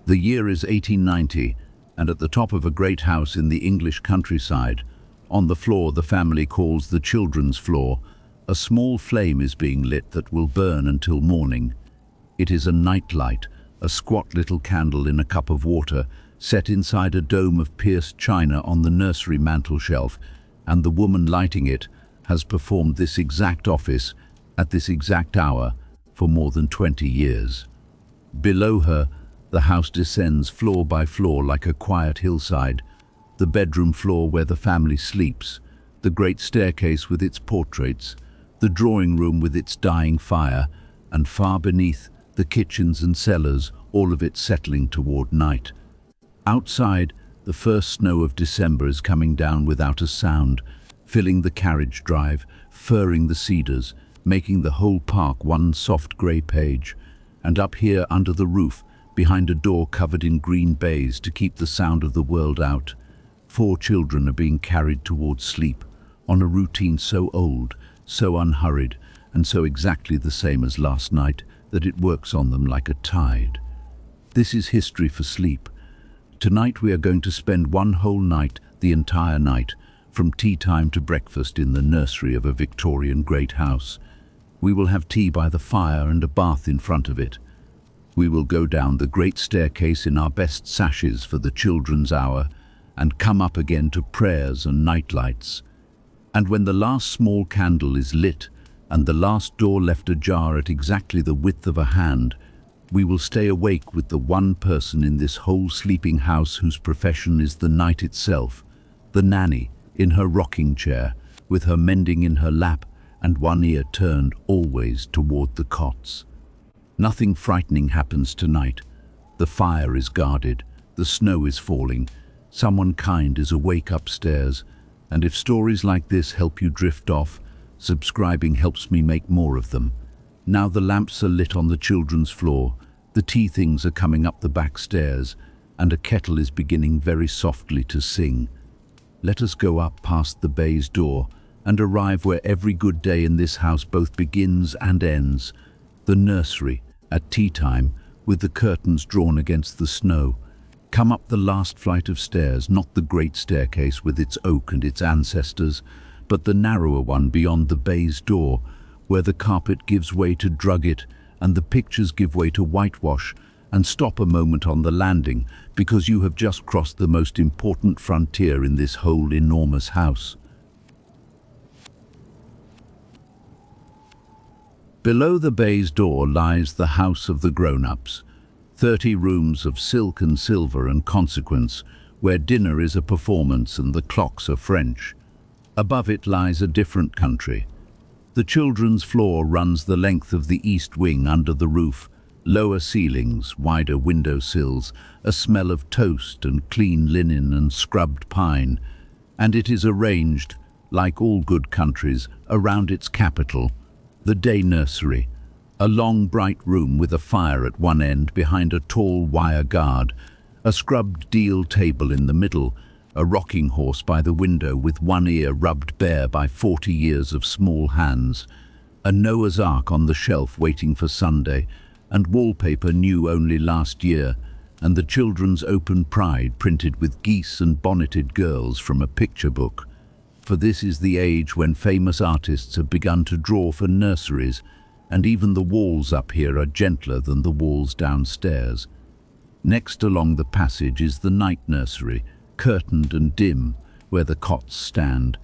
The year is 1890, and at the top of a great house in the English countryside, on the floor the family calls the children's floor, a small flame is being lit that will burn until morning. It is a night light, a squat little candle in a cup of water, set inside a dome of pierced china on the nursery mantel shelf, and the woman lighting it has performed this exact office at this exact hour for more than 20 years. Below her, the house descends floor by floor like a quiet hillside, the bedroom floor where the family sleeps, the great staircase with its portraits, the drawing room with its dying fire, and far beneath, the kitchens and cellars, all of it settling toward night. Outside, the first snow of December is coming down without a sound, filling the carriage drive, furring the cedars, making the whole park one soft grey page. And up here under the roof, behind a door covered in green baize to keep the sound of the world out, 4 children are being carried towards sleep, on a routine so old, so unhurried, and so exactly the same as last night that it works on them like a tide. This is history for sleep. Tonight we are going to spend one whole night, the entire night, from tea time to breakfast in the nursery of a Victorian great house. We will have tea by the fire and a bath in front of it. We will go down the great staircase in our best sashes for the children's hour and come up again to prayers and night lights. And when the last small candle is lit and the last door left ajar at exactly the width of a hand, we will stay awake with the one person in this whole sleeping house whose profession is the night itself, the nanny in her rocking chair, with her mending in her lap and one ear turned always toward the cots. Nothing frightening happens tonight. The fire is guarded, the snow is falling, someone kind is awake upstairs, and if stories like this help you drift off, subscribing helps me make more of them. Now the lamps are lit on the children's floor, the tea things are coming up the back stairs, and a kettle is beginning very softly to sing. Let us go up past the baize door and arrive where every good day in this house both begins and ends, the nursery, at tea time, with the curtains drawn against the snow. Come up the last flight of stairs, not the great staircase with its oak and its ancestors, but the narrower one beyond the baize door, where the carpet gives way to drugget and the pictures give way to whitewash, and stop a moment on the landing, because you have just crossed the most important frontier in this whole enormous house. Below the baize door lies the house of the grown-ups, 30 rooms of silk and silver and consequence, where dinner is a performance and the clocks are French. Above it lies a different country. The children's floor runs the length of the east wing under the roof, lower ceilings, wider window sills, a smell of toast and clean linen and scrubbed pine, and it is arranged, like all good countries, around its capital, the day nursery, a long bright room with a fire at one end behind a tall wire guard, a scrubbed deal table in the middle, a rocking horse by the window with one ear rubbed bare by 40 years of small hands, a Noah's Ark on the shelf waiting for Sunday, and wallpaper new only last year, and the children's open pride printed with geese and bonneted girls from a picture book. For this is the age when famous artists have begun to draw for nurseries, and even the walls up here are gentler than the walls downstairs. Next along the passage is the night nursery, curtained and dim, where the cots stand,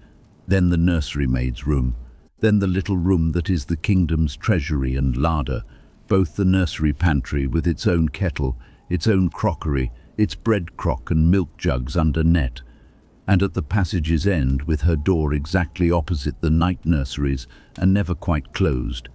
then the nursery maid's room, then the little room that is the kingdom's treasury and larder, both the nursery pantry with its own kettle, its own crockery, its bread crock and milk jugs under net, and at the passage's end, with her door exactly opposite the night nurseries and never quite closed,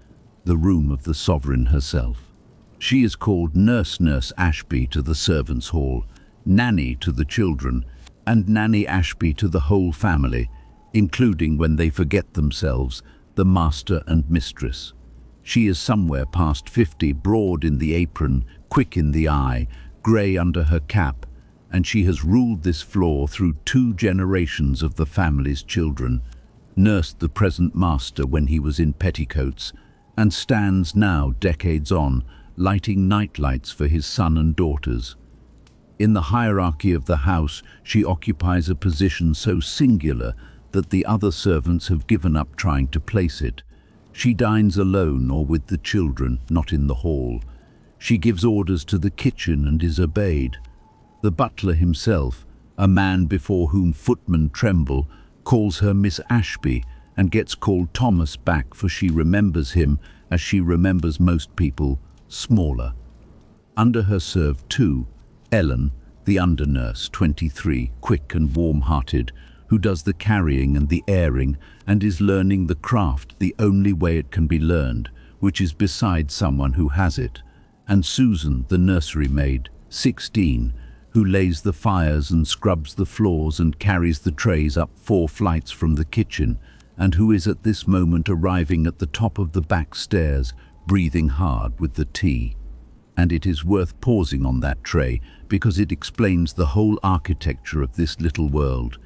the room of the sovereign herself. She is called Nurse Ashby to the servants' hall, Nanny to the children, and Nanny Ashby to the whole family, including, when they forget themselves, the master and mistress. She is somewhere past 50, broad in the apron, quick in the eye, grey under her cap, and she has ruled this floor through 2 generations of the family's children, nursed the present master when he was in petticoats, and stands now, decades on, lighting night lights for his son and daughters. In the hierarchy of the house, she occupies a position so singular that the other servants have given up trying to place it. She dines alone or with the children, not in the hall. She gives orders to the kitchen and is obeyed. The butler himself, a man before whom footmen tremble, calls her Miss Ashby and gets called Thomas back, for she remembers him as she remembers most people, smaller. Under her serve too, Ellen, the undernurse, 23, quick and warm-hearted, who does the carrying and the airing and is learning the craft the only way it can be learned, which is beside someone who has it. And Susan, the nursery maid, 16, who lays the fires and scrubs the floors and carries the trays up 4 flights from the kitchen, and who is at this moment arriving at the top of the back stairs, breathing hard with the tea. And it is worth pausing on that tray because it explains the whole architecture of this little world.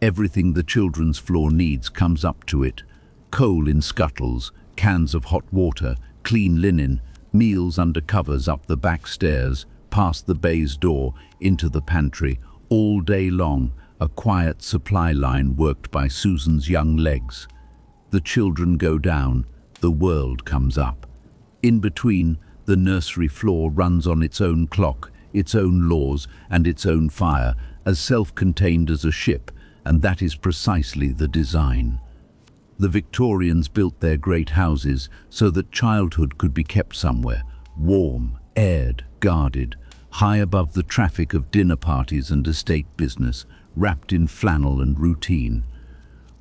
Everything the children's floor needs comes up to it. Coal in scuttles, cans of hot water, clean linen, meals under covers up the back stairs, past the baize door, into the pantry, all day long, a quiet supply line worked by Susan's young legs. The children go down, the world comes up. In between, the nursery floor runs on its own clock, its own laws and its own fire, as self-contained as a ship, and that is precisely the design. The Victorians built their great houses so that childhood could be kept somewhere, warm, aired, guarded, high above the traffic of dinner parties and estate business, wrapped in flannel and routine.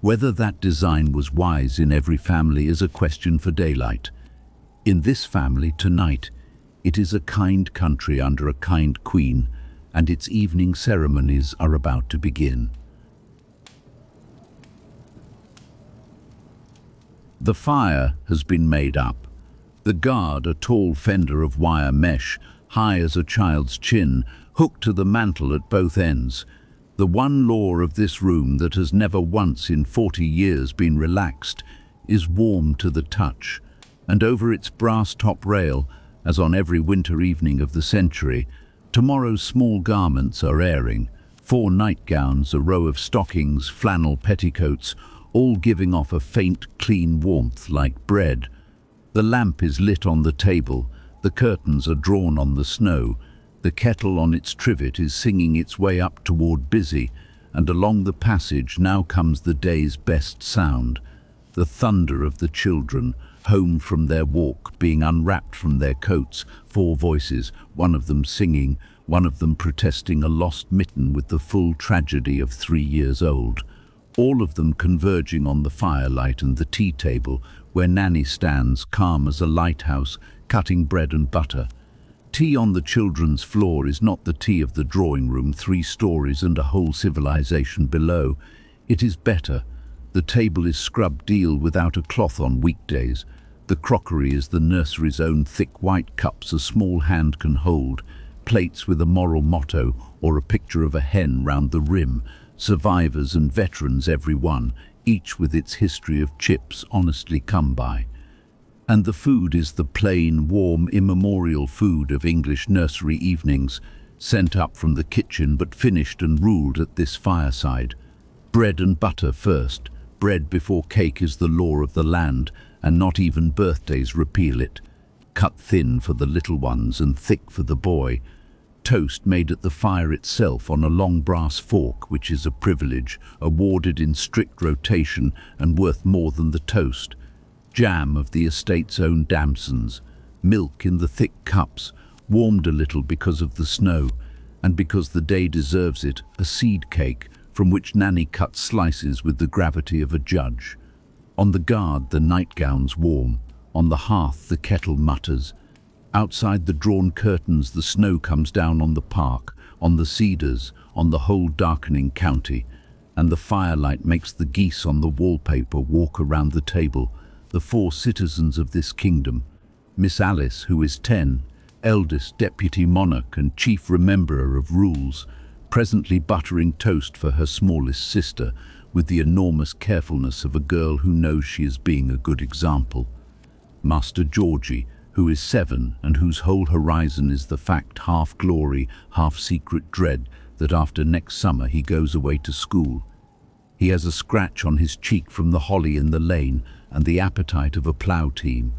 Whether that design was wise in every family is a question for daylight. In this family tonight, it is a kind country under a kind queen, and its evening ceremonies are about to begin. The fire has been made up. The guard, a tall fender of wire mesh, high as a child's chin, hooked to the mantel at both ends. The one law of this room that has never once in 40 years been relaxed is warm to the touch, and over its brass top rail, as on every winter evening of the century, tomorrow's small garments are airing, 4 nightgowns, a row of stockings, flannel petticoats, all giving off a faint, clean warmth like bread. The lamp is lit on the table, the curtains are drawn on the snow, the kettle on its trivet is singing its way up toward busy, and along the passage now comes the day's best sound, the thunder of the children, home from their walk, being unwrapped from their coats, 4 voices, one of them singing, one of them protesting a lost mitten with the full tragedy of 3 years old. All of them converging on the firelight and the tea table, where Nanny stands, calm as a lighthouse, cutting bread and butter. Tea on the children's floor is not the tea of the drawing room 3 stories and a whole civilization below. It is better. The table is scrubbed deal without a cloth on weekdays. The crockery is the nursery's own thick white cups a small hand can hold, plates with a moral motto or a picture of a hen round the rim, survivors and veterans every one, each with its history of chips honestly come by. And the food is the plain, warm, immemorial food of English nursery evenings, sent up from the kitchen but finished and ruled at this fireside. Bread and butter first. Bread before cake is the law of the land, and not even birthdays repeal it. Cut thin for the little ones and thick for the boy. Toast made at the fire itself on a long brass fork, which is a privilege, awarded in strict rotation and worth more than the toast. Jam of the estate's own damsons. Milk in the thick cups, warmed a little because of the snow, and because the day deserves it, a seed cake, from which Nanny cuts slices with the gravity of a judge. On the guard, the nightgowns warm. On the hearth, the kettle mutters. Outside the drawn curtains, the snow comes down on the park, on the cedars, on the whole darkening county, and the firelight makes the geese on the wallpaper walk around the table, the 4 citizens of this kingdom. Miss Alice, who is 10, eldest deputy monarch and chief rememberer of rules, presently buttering toast for her smallest sister with the enormous carefulness of a girl who knows she is being a good example. Master Georgie, who is 7 and whose whole horizon is the fact, half glory, half secret dread, that after next summer he goes away to school. He has a scratch on his cheek from the holly in the lane and the appetite of a plough team.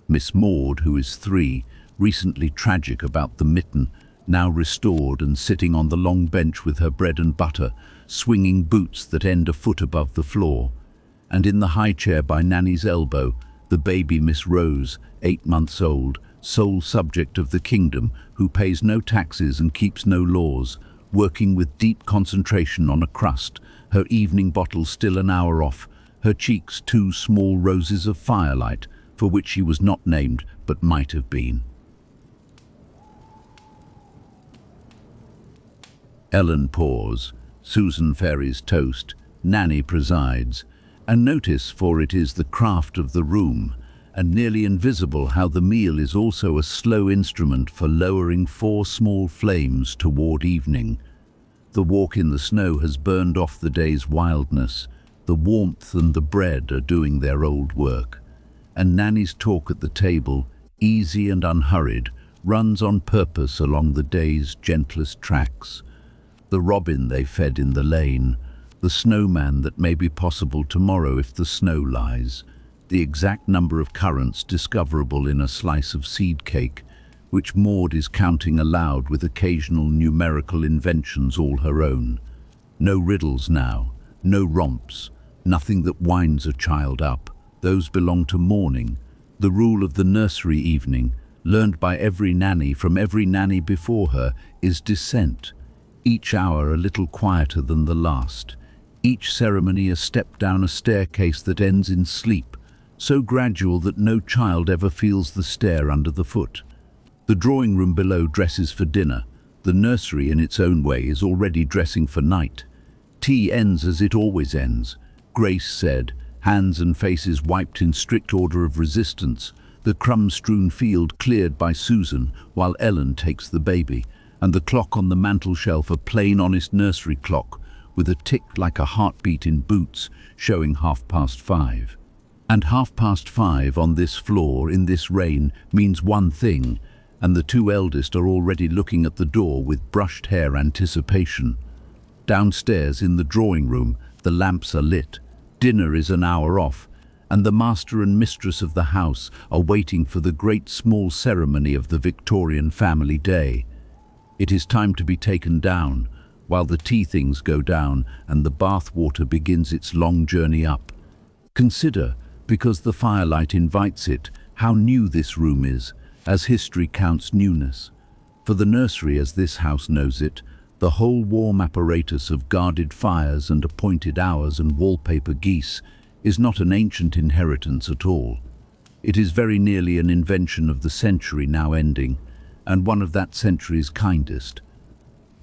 Miss Maud, who is 3, recently tragic about the mitten, now restored and sitting on the long bench with her bread and butter, swinging boots that end a foot above the floor. And in the high chair by Nanny's elbow, the baby Miss Rose, 8 months old, sole subject of the kingdom, who pays no taxes and keeps no laws, working with deep concentration on a crust, her evening bottle still an hour off, her cheeks 2 small roses of firelight, for which she was not named but might have been. Ellen pours, Susan ferries toast, Nanny presides, and notice, for it is the craft of the room, and nearly invisible, how the meal is also a slow instrument for lowering 4 small flames toward evening. The walk in the snow has burned off the day's wildness, the warmth and the bread are doing their old work, and Nanny's talk at the table, easy and unhurried, runs on purpose along the day's gentlest tracks. The robin they fed in the lane, the snowman that may be possible tomorrow if the snow lies, the exact number of currants discoverable in a slice of seed cake, which Maud is counting aloud with occasional numerical inventions all her own. No riddles now, no romps, nothing that winds a child up. Those belong to morning, the rule of the nursery evening, learned by every nanny from every nanny before her, is descent. Each hour a little quieter than the last, each ceremony a step down a staircase that ends in sleep, so gradual that no child ever feels the stair under the foot. The drawing room below dresses for dinner, the nursery in its own way is already dressing for night. Tea ends as it always ends, grace said, hands and faces wiped in strict order of resistance, the crumb-strewn field cleared by Susan while Ellen takes the baby, and the clock on the mantel shelf a plain honest nursery clock, with a tick like a heartbeat in boots, showing 5:30. And 5:30 on this floor, in this rain, means one thing, and the 2 eldest are already looking at the door with brushed hair anticipation. Downstairs in the drawing room, the lamps are lit, dinner is an hour off, and the master and mistress of the house are waiting for the great small ceremony of the Victorian family day. It is time to be taken down, while the tea things go down and the bath water begins its long journey up. Consider, because the firelight invites it, how new this room is, as history counts newness. For the nursery, as this house knows it, the whole warm apparatus of guarded fires and appointed hours and wallpaper geese is not an ancient inheritance at all. It is very nearly an invention of the century now ending, and one of that century's kindest.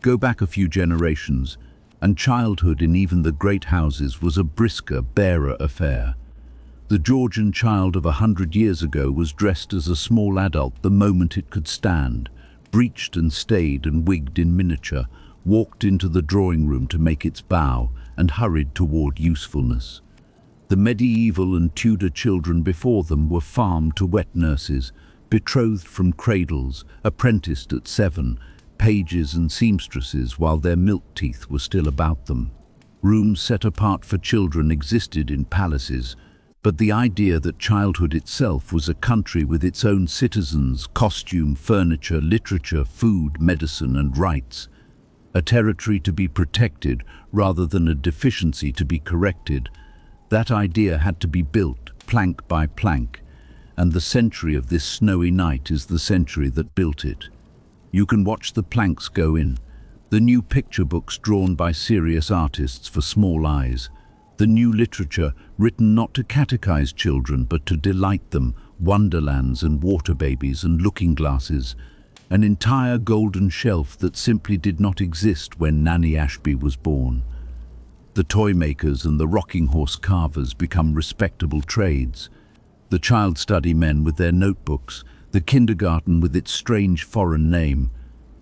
Go back a few generations, and childhood in even the great houses was a brisker, barer affair. The Georgian child of 100 years ago was dressed as a small adult the moment it could stand, breeched and stayed and wigged in miniature, walked into the drawing room to make its bow, and hurried toward usefulness. The medieval and Tudor children before them were farmed to wet nurses, betrothed from cradles, apprenticed at 7, pages and seamstresses while their milk teeth were still about them. Rooms set apart for children existed in palaces, but the idea that childhood itself was a country with its own citizens, costume, furniture, literature, food, medicine and rights, a territory to be protected rather than a deficiency to be corrected, that idea had to be built, plank by plank, and the century of this snowy night is the century that built it. You can watch the planks go in, the new picture books drawn by serious artists for small eyes, the new literature written not to catechize children but to delight them, wonderlands and water babies and looking glasses, an entire golden shelf that simply did not exist when Nanny Ashby was born. The toy makers and the rocking horse carvers become respectable trades, the child study men with their notebooks, the kindergarten with its strange foreign name,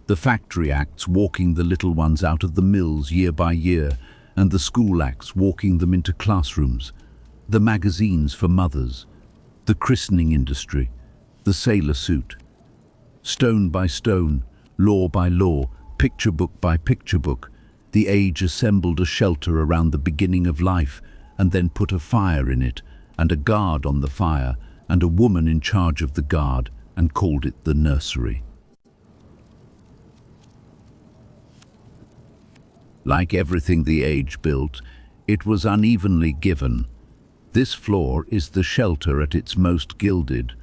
the factory acts walking the little ones out of the mills year by year, and the school acts walking them into classrooms, the magazines for mothers, the christening industry, The sailor suit. Stone by stone, law by law, picture book by picture book, the age assembled a shelter around the beginning of life, and then put a fire in it, and a guard on the fire, and a woman in charge of the guard, and called it the nursery. Like everything the age built, it was unevenly given. This floor is the shelter at its most gilded.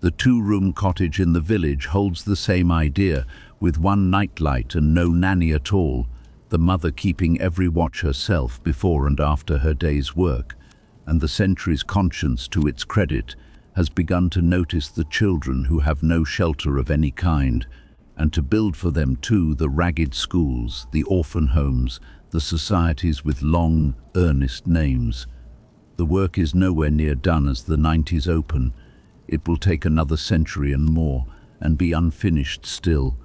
The two-room cottage in the village holds the same idea, with one nightlight and no nanny at all, the mother keeping every watch herself before and after her day's work, and the century's conscience, to its credit, has begun to notice the children who have no shelter of any kind, and to build for them too the ragged schools, the orphan homes, the societies with long, earnest names. The work is nowhere near done as the 90s open. It will take another century and more, and be unfinished still.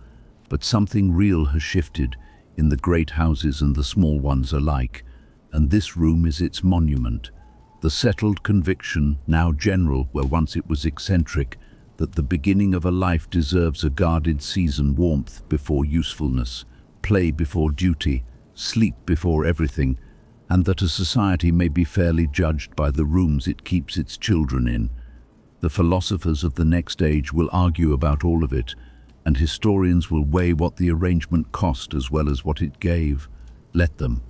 But something real has shifted in the great houses and the small ones alike, and this room is its monument. The settled conviction, now general where once it was eccentric, that the beginning of a life deserves a guarded season, warmth before usefulness, play before duty, sleep before everything, and that a society may be fairly judged by the rooms it keeps its children in. The philosophers of the next age will argue about all of it, and historians will weigh what the arrangement cost as well as what it gave. Let them.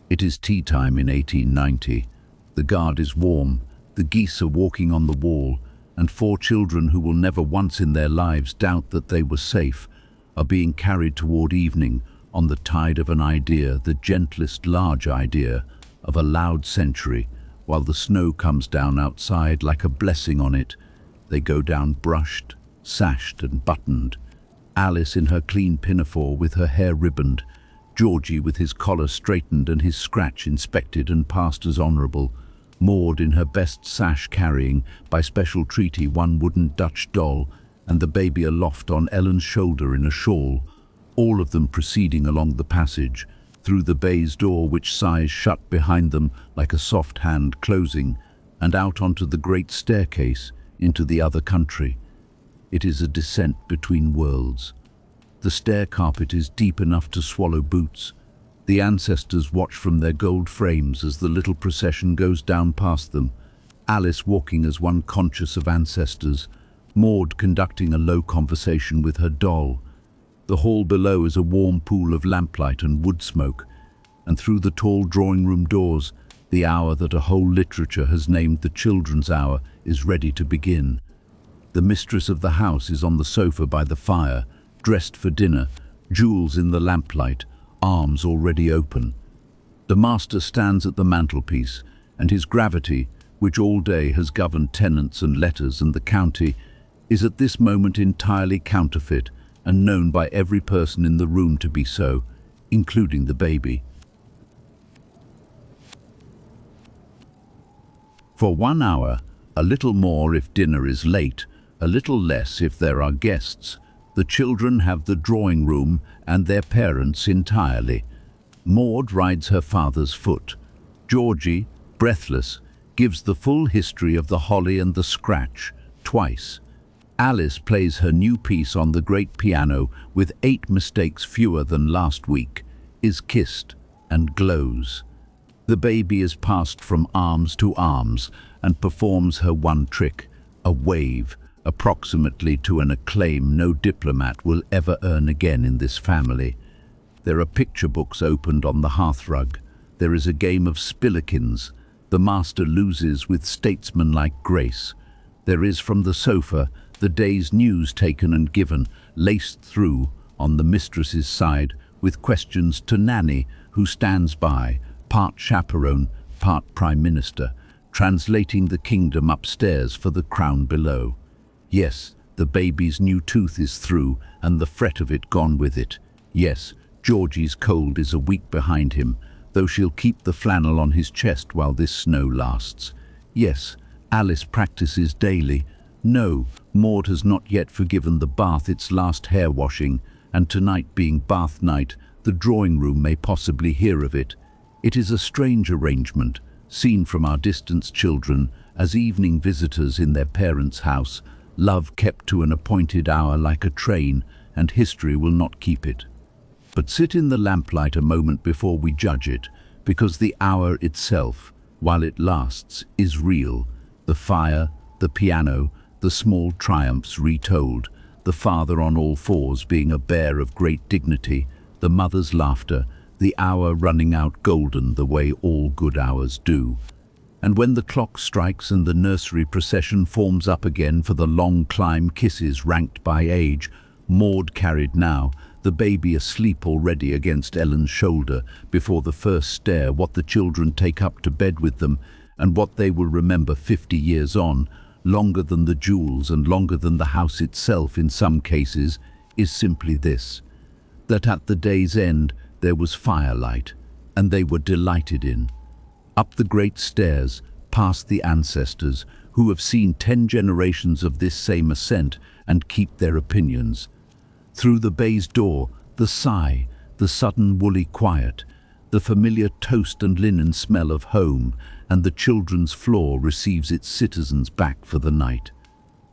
It is tea time in 1890. The guard is warm, the geese are walking on the wall, and 4 children who will never once in their lives doubt that they were safe are being carried toward evening on the tide of an idea, the gentlest large idea of a loud century. While the snow comes down outside like a blessing on it, they go down brushed, sashed and buttoned. Alice in her clean pinafore with her hair ribboned, Georgie with his collar straightened and his scratch inspected and passed as honourable, Maud in her best sash carrying, by special treaty, one wooden Dutch doll, and the baby aloft on Ellen's shoulder in a shawl, all of them proceeding along the passage, through the baize door which sighs shut behind them like a soft hand closing, and out onto the great staircase into the other country. It is a descent between worlds. The stair carpet is deep enough to swallow boots. The ancestors watch from their gold frames as the little procession goes down past them, Alice walking as one conscious of ancestors, Maud conducting a low conversation with her doll. The hall below is a warm pool of lamplight and wood smoke, and through the tall drawing-room doors, the hour that a whole literature has named the children's hour is ready to begin. The mistress of the house is on the sofa by the fire, dressed for dinner, jewels in the lamplight, arms already open. The master stands at the mantelpiece, and his gravity, which all day has governed tenants and letters and the county, is at this moment entirely counterfeit and known by every person in the room to be so, including the baby. For 1 hour, a little more if dinner is late, a little less if there are guests, the children have the drawing room and their parents entirely. Maud rides her father's foot. Georgie, breathless, gives the full history of the holly and the scratch, twice. Alice plays her new piece on the great piano with 8 mistakes fewer than last week, is kissed and glows. The baby is passed from arms to arms and performs her one trick, a wave, approximately to an acclaim no diplomat will ever earn again in this family. There are picture books opened on the hearthrug. There is a game of spillikins. The master loses with statesmanlike grace. There is from the sofa the day's news taken and given, laced through, on the mistress's side, with questions to Nanny, who stands by, part chaperone, part prime minister, translating the kingdom upstairs for the crown below. Yes, the baby's new tooth is through, and the fret of it gone with it. Yes, Georgie's cold is a week behind him, though she'll keep the flannel on his chest while this snow lasts. Yes, Alice practices daily. No, Maud has not yet forgiven the bath its last hair washing, and tonight being bath night, the drawing room may possibly hear of it. It is a strange arrangement, seen from our distanced children as evening visitors in their parents' house, love kept to an appointed hour like a train, and history will not keep it. But sit in the lamplight a moment before we judge it, because the hour itself, while it lasts, is real. The fire, the piano, the small triumphs retold, the father on all fours being a bear of great dignity, the mother's laughter, the hour running out golden the way all good hours do. And when the clock strikes and the nursery procession forms up again for the long climb, kisses ranked by age, Maud carried now, the baby asleep already against Ellen's shoulder, before the first stare, what the children take up to bed with them, and what they will remember 50 years on, longer than the jewels and longer than the house itself in some cases, is simply this: that at the day's end there was firelight, and they were delighted in. Up the great stairs, past the ancestors, who have seen 10 generations of this same ascent and keep their opinions. Through the baize door, the sigh, the sudden woolly quiet, the familiar toast and linen smell of home, and the children's floor receives its citizens back for the night.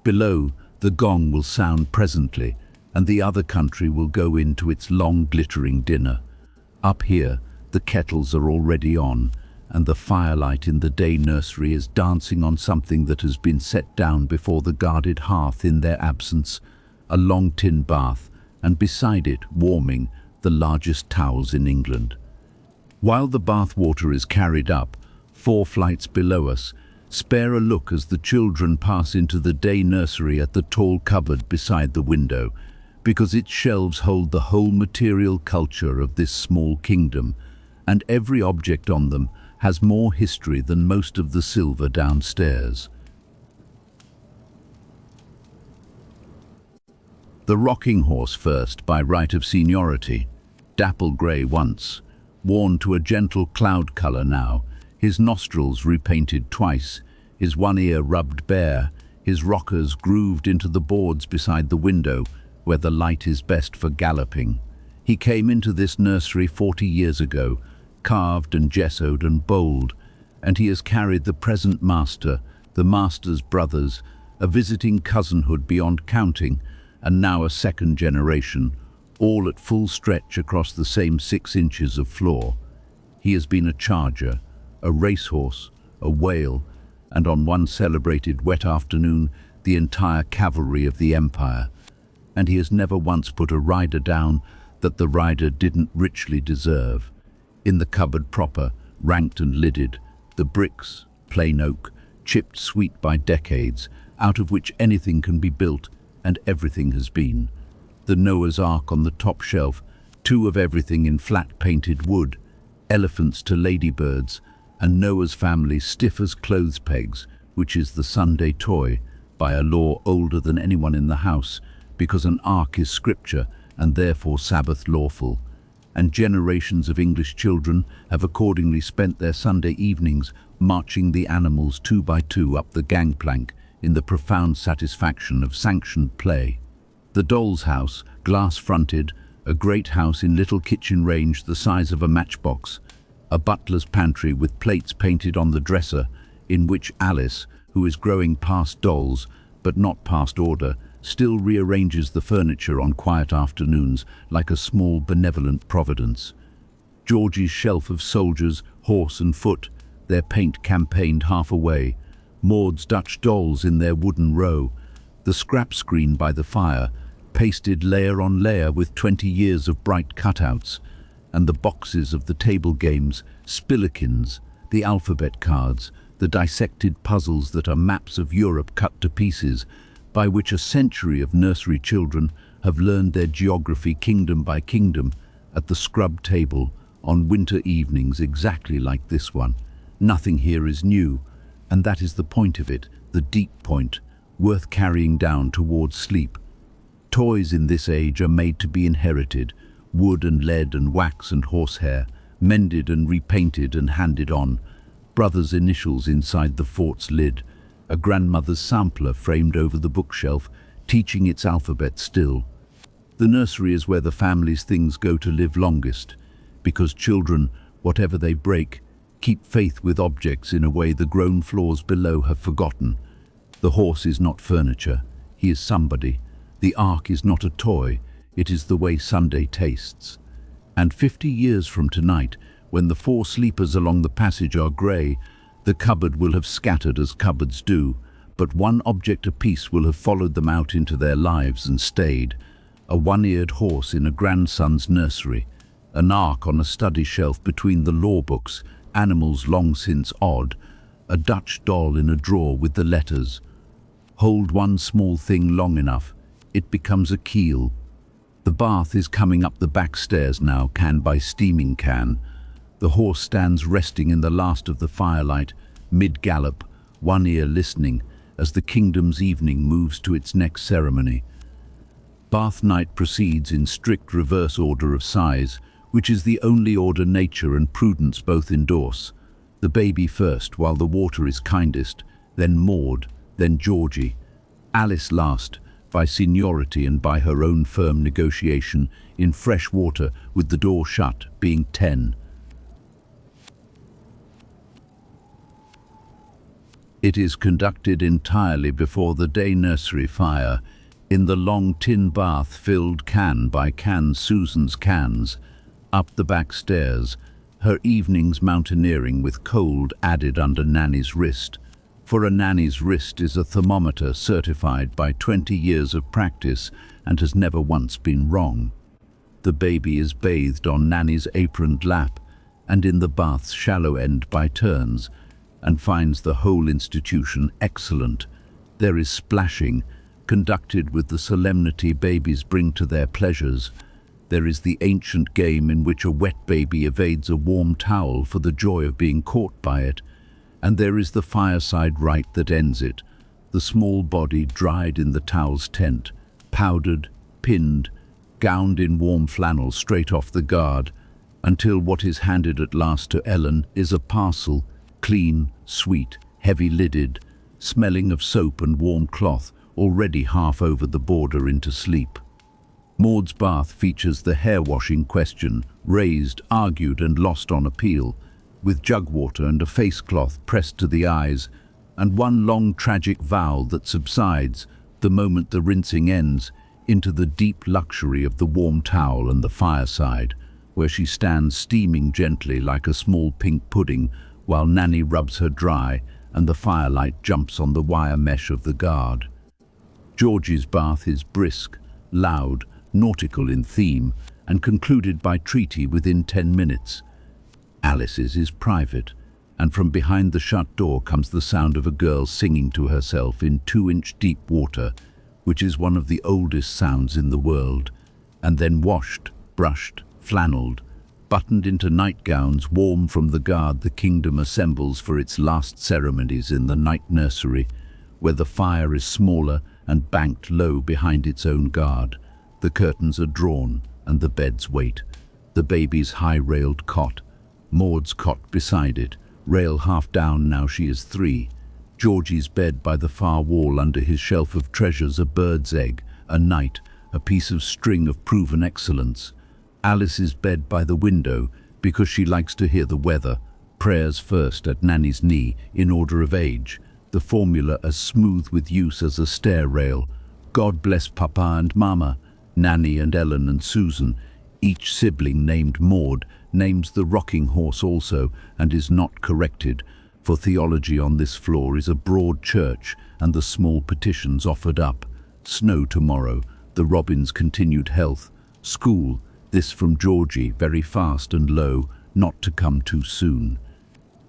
Below, the gong will sound presently, and the other country will go into its long glittering dinner. Up here, the kettles are already on, and the firelight in the day nursery is dancing on something that has been set down before the guarded hearth in their absence, a long tin bath, and beside it, warming, the largest towels in England. While the bath water is carried up, 4 flights below us, spare a look as the children pass into the day nursery at the tall cupboard beside the window, because its shelves hold the whole material culture of this small kingdom, and every object on them has more history than most of the silver downstairs. The rocking horse first, by right of seniority, dapple grey once, worn to a gentle cloud colour now, his nostrils repainted twice, his one ear rubbed bare, his rockers grooved into the boards beside the window, where the light is best for galloping. He came into this nursery 40 years ago, carved and gessoed and bold, and he has carried the present master, the master's brothers, a visiting cousinhood beyond counting, and now a second generation, all at full stretch across the same 6 inches of floor. He has been a charger, a racehorse, a whale, and on one celebrated wet afternoon, the entire cavalry of the empire. And he has never once put a rider down that the rider didn't richly deserve. In the cupboard proper, ranked and lidded, the bricks, plain oak, chipped sweet by decades, out of which anything can be built, and everything has been. The Noah's Ark on the top shelf, 2 of everything in flat painted wood, elephants to ladybirds, and Noah's family stiff as clothes pegs, which is the Sunday toy, by a law older than anyone in the house, because an ark is scripture and therefore Sabbath lawful. And generations of English children have accordingly spent their Sunday evenings marching the animals 2 by 2 up the gangplank in the profound satisfaction of sanctioned play. The doll's house, glass-fronted, a great house in little kitchen range the size of a matchbox, a butler's pantry with plates painted on the dresser, in which Alice, who is growing past dolls, but not past order, still rearranges the furniture on quiet afternoons like a small benevolent providence. Georgie's shelf of soldiers, horse and foot, their paint campaigned half away, Maud's Dutch dolls in their wooden row, the scrap screen by the fire, pasted layer on layer with 20 years of bright cutouts, and the boxes of the table games, spillikins, the alphabet cards, the dissected puzzles that are maps of Europe cut to pieces, by which a century of nursery children have learned their geography kingdom by kingdom at the scrub table on winter evenings exactly like this one. Nothing here is new, and that is the point of it, the deep point, worth carrying down towards sleep. Toys in this age are made to be inherited, wood and lead and wax and horsehair, mended and repainted and handed on, brothers' initials inside the fort's lid, a grandmother's sampler framed over the bookshelf, teaching its alphabet still. The nursery is where the family's things go to live longest, because children, whatever they break, keep faith with objects in a way the grown floors below have forgotten. The horse is not furniture, He is somebody. The ark is not a toy, it is the way Sunday tastes. And 50 years from tonight, when the 4 sleepers along the passage are grey, the cupboard will have scattered as cupboards do, but one object apiece will have followed them out into their lives and stayed. A one-eared horse in a grandson's nursery, an ark on a study shelf between the law books, animals long since odd, a Dutch doll in a drawer with the letters. Hold one small thing long enough, it becomes a keel. The bath is coming up the back stairs now, can by steaming can. The horse stands resting in the last of the firelight, mid-gallop, one ear listening, as the kingdom's evening moves to its next ceremony. Bath night proceeds in strict reverse order of size, which is the only order nature and prudence both endorse. The baby first, while the water is kindest, then Maud, then Georgie. Alice last, by seniority and by her own firm negotiation, in fresh water with the door shut, being 10. It is conducted entirely before the day nursery fire, in the long tin bath filled can by can Susan's cans, up the back stairs, her evenings mountaineering with cold added under Nanny's wrist. For a Nanny's wrist is a thermometer certified by 20 years of practice and has never once been wrong. The baby is bathed on Nanny's aproned lap and in the bath's shallow end by turns, and finds the whole institution excellent. There is splashing, conducted with the solemnity babies bring to their pleasures. There is the ancient game in which a wet baby evades a warm towel for the joy of being caught by it. And there is the fireside rite that ends it, the small body dried in the towel's tent, powdered, pinned, gowned in warm flannel straight off the guard, until what is handed at last to Ellen is a parcel, clean, sweet, heavy-lidded, smelling of soap and warm cloth, already half over the border into sleep. Maud's bath features the hair-washing question, raised, argued and lost on appeal, with jug water and a face cloth pressed to the eyes, and one long tragic vow that subsides, the moment the rinsing ends, into the deep luxury of the warm towel and the fireside, where she stands steaming gently like a small pink pudding, while Nanny rubs her dry and the firelight jumps on the wire mesh of the guard. Georgie's bath is brisk, loud, nautical in theme, and concluded by treaty within 10 minutes. Alice's is private, and from behind the shut door comes the sound of a girl singing to herself in 2-inch deep water, which is one of the oldest sounds in the world, and then washed, brushed, flannelled, buttoned into nightgowns warm from the guard the kingdom assembles for its last ceremonies in the night nursery, where the fire is smaller and banked low behind its own guard. The curtains are drawn and the beds wait. The baby's high-railed cot, Maud's cot beside it, rail half down now she is 3. Georgie's bed by the far wall under his shelf of treasures, a bird's egg, a knight, a piece of string of proven excellence. Alice's bed by the window, because she likes to hear the weather, prayers first at Nanny's knee, in order of age, the formula as smooth with use as a stair rail. God bless Papa and Mama, Nanny and Ellen and Susan. Each sibling named Maud names the rocking horse also, and is not corrected, for theology on this floor is a broad church, and the small petitions offered up. Snow tomorrow, the robin's continued health, school, this from Georgie, very fast and low, not to come too soon.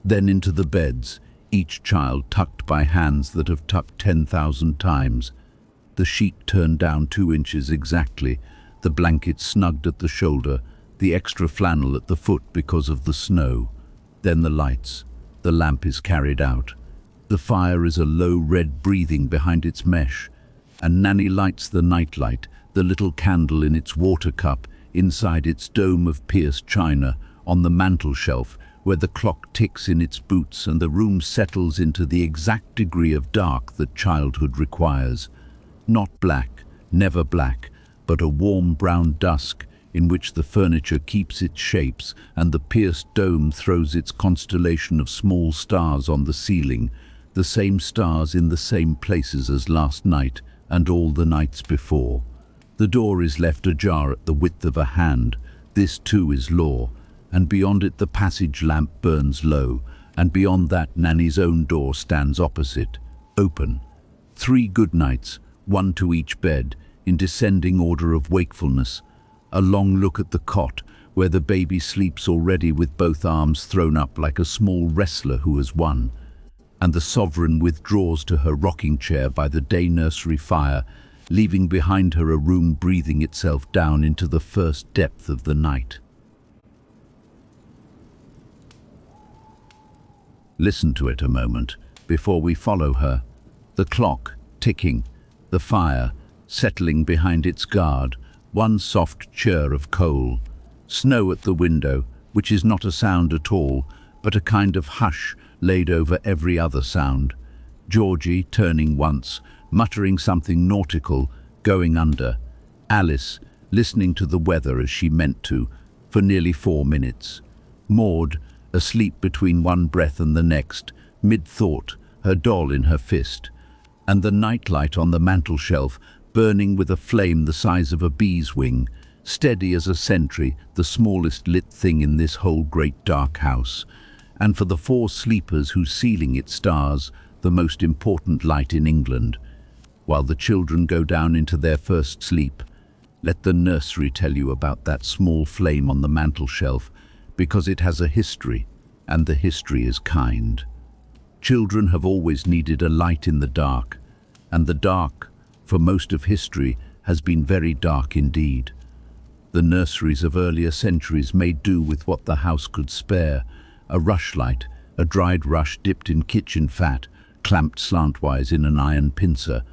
Then into the beds, each child tucked by hands that have tucked 10,000 times. The sheet turned down 2 inches exactly, the blanket snugged at the shoulder, the extra flannel at the foot because of the snow. Then the lights. The lamp is carried out. The fire is a low red breathing behind its mesh, and Nanny lights the nightlight, the little candle in its water cup, inside its dome of pierced china, on the mantel shelf, where the clock ticks in its boots and the room settles into the exact degree of dark that childhood requires. Not black, never black, but a warm brown dusk in which the furniture keeps its shapes and the pierced dome throws its constellation of small stars on the ceiling, the same stars in the same places as last night, and all the nights before. The door is left ajar at the width of a hand. This too is law, and beyond it the passage lamp burns low, and beyond that Nanny's own door stands opposite, open. 3 good nights, 1 to each bed, in descending order of wakefulness. A long look at the cot, where the baby sleeps already with both arms thrown up like a small wrestler who has won. And the sovereign withdraws to her rocking chair by the day nursery fire, leaving behind her a room breathing itself down into the first depth of the night. Listen to it a moment before we follow her. The clock ticking, the fire settling behind its guard, one soft churr of coal. Snow at the window, which is not a sound at all, but a kind of hush laid over every other sound. Georgie turning once, muttering something nautical, going under. Alice listening to the weather as she meant to, for nearly 4 minutes. Maud asleep between one breath and the next, mid-thought, her doll in her fist. And the nightlight on the mantel shelf, burning with a flame the size of a bee's wing, steady as a sentry, the smallest lit thing in this whole great dark house. And for the 4 sleepers whose ceiling it stars, the most important light in England. While the children go down into their first sleep, let the nursery tell you about that small flame on the mantel shelf, because it has a history, and the history is kind. Children have always needed a light in the dark, and the dark, for most of history, has been very dark indeed. The nurseries of earlier centuries made do with what the house could spare, a rushlight, a dried rush dipped in kitchen fat, clamped slantwise in an iron pincer,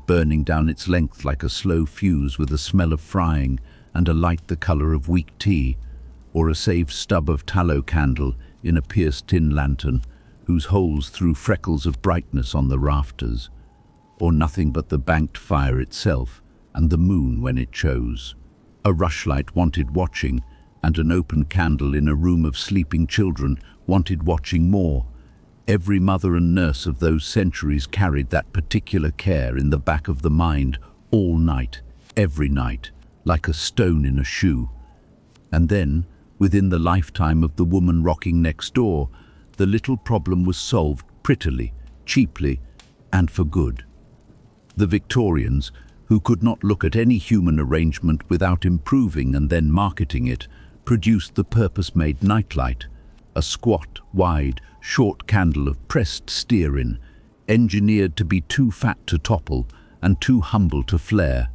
burning down its length like a slow fuse with a smell of frying and a light the colour of weak tea, or a saved stub of tallow candle in a pierced tin lantern, whose holes threw freckles of brightness on the rafters, or nothing but the banked fire itself and the moon when it chose. A rushlight wanted watching, and an open candle in a room of sleeping children wanted watching more. Every mother and nurse of those centuries carried that particular care in the back of the mind all night, every night, like a stone in a shoe. And then, within the lifetime of the woman rocking next door, the little problem was solved prettily, cheaply, and for good. The Victorians, who could not look at any human arrangement without improving and then marketing it, produced the purpose-made nightlight, a squat, wide, short candle of pressed stearine, engineered to be too fat to topple and too humble to flare,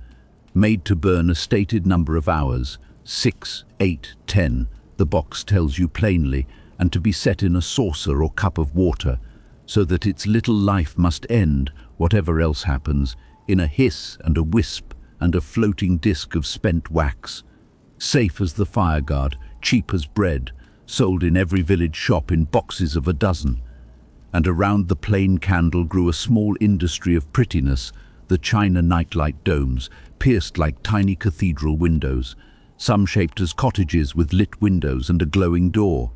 made to burn a stated number of hours, 6, 8, 10, the box tells you plainly, and to be set in a saucer or cup of water, so that its little life must end, whatever else happens, in a hiss and a wisp and a floating disk of spent wax. Safe as the fireguard, cheap as bread, sold in every village shop in boxes of a dozen. And around the plain candle grew a small industry of prettiness, the china nightlight domes, pierced like tiny cathedral windows, some shaped as cottages with lit windows and a glowing door,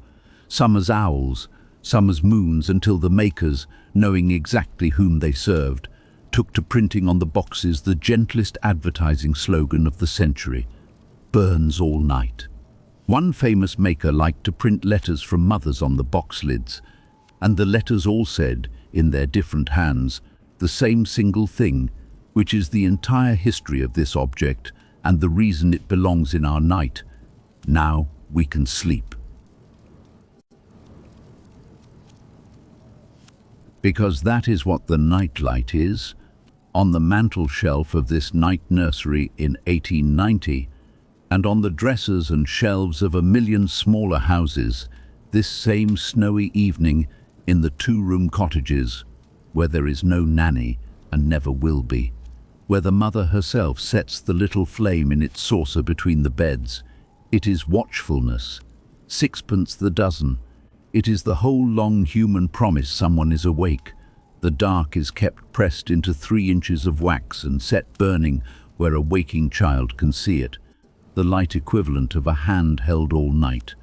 some as owls, some as moons, until the makers, knowing exactly whom they served, took to printing on the boxes the gentlest advertising slogan of the century: burns all night. One famous maker liked to print letters from mothers on the box lids, and the letters all said, in their different hands, the same single thing, which is the entire history of this object and the reason it belongs in our night: now we can sleep. Because that is what the nightlight is. On the mantel shelf of this night nursery in 1890, and on the dressers and shelves of a million smaller houses, this same snowy evening in the 2-room cottages, where there is no nanny and never will be, where the mother herself sets the little flame in its saucer between the beds. It is watchfulness, 6pence the dozen. It is the whole long human promise someone is awake. The dark is kept pressed into 3 inches of wax and set burning where a waking child can see it, the light equivalent of a hand held all night.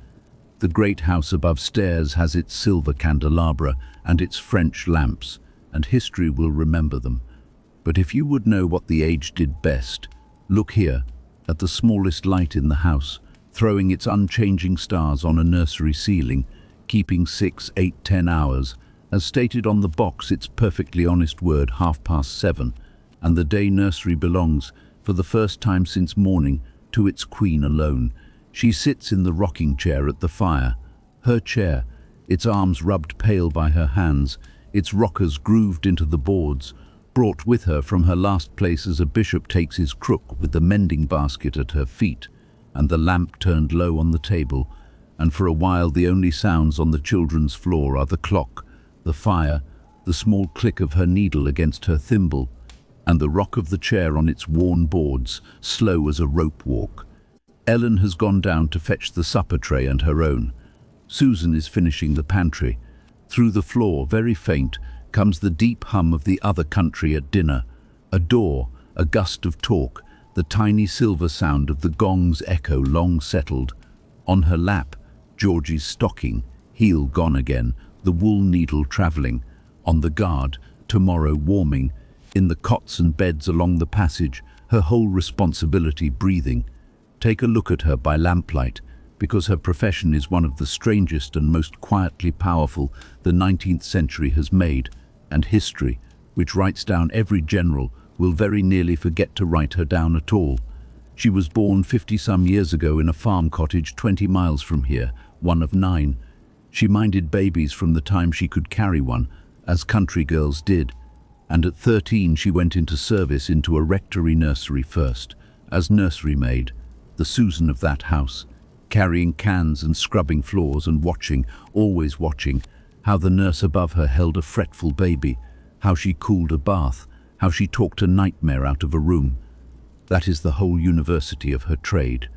The great house above stairs has its silver candelabra and its French lamps, and history will remember them. But if you would know what the age did best, look here, at the smallest light in the house, throwing its unchanging stars on a nursery ceiling, keeping 6, 8, 10 hours. As stated on the box, its perfectly honest word, 7:30, and the day nursery belongs, for the first time since morning, to its queen alone. She sits in the rocking chair at the fire. Her chair, its arms rubbed pale by her hands, its rockers grooved into the boards, brought with her from her last place as a bishop takes his crook, with the mending basket at her feet, and the lamp turned low on the table, and for a while the only sounds on the children's floor are the clock, the fire, the small click of her needle against her thimble, and the rock of the chair on its worn boards, slow as a rope walk. Ellen has gone down to fetch the supper tray and her own. Susan is finishing the pantry. Through the floor, very faint, comes the deep hum of the other country at dinner. A door, a gust of talk, the tiny silver sound of the gong's echo long settled. On her lap, Georgie's stocking, heel gone again, the wool needle travelling. On the guard, tomorrow warming. In the cots and beds along the passage, her whole responsibility breathing. Take a look at her by lamplight, because her profession is one of the strangest and most quietly powerful the 19th century has made, and history, which writes down every general, will very nearly forget to write her down at all. She was born 50-some years ago in a farm cottage 20 miles from here, one of 9. She minded babies from the time she could carry one, as country girls did, and at 13 she went into service into a rectory nursery first, as nursery maid, the Susan of that house, carrying cans and scrubbing floors and watching, always watching, how the nurse above her held a fretful baby, how she cooled a bath, how she talked a nightmare out of a room. That is the whole university of her trade.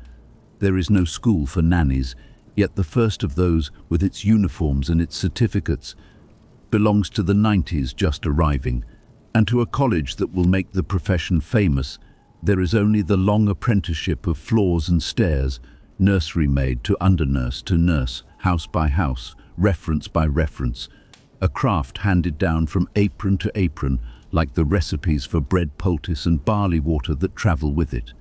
There is no school for nannies, yet the first of those, with its uniforms and its certificates, belongs to the 90s just arriving, and to a college that will make the profession famous. There is only the long apprenticeship of floors and stairs, nursery maid to undernurse to nurse, house by house, reference by reference, a craft handed down from apron to apron, like the recipes for bread poultice and barley water that travel with it.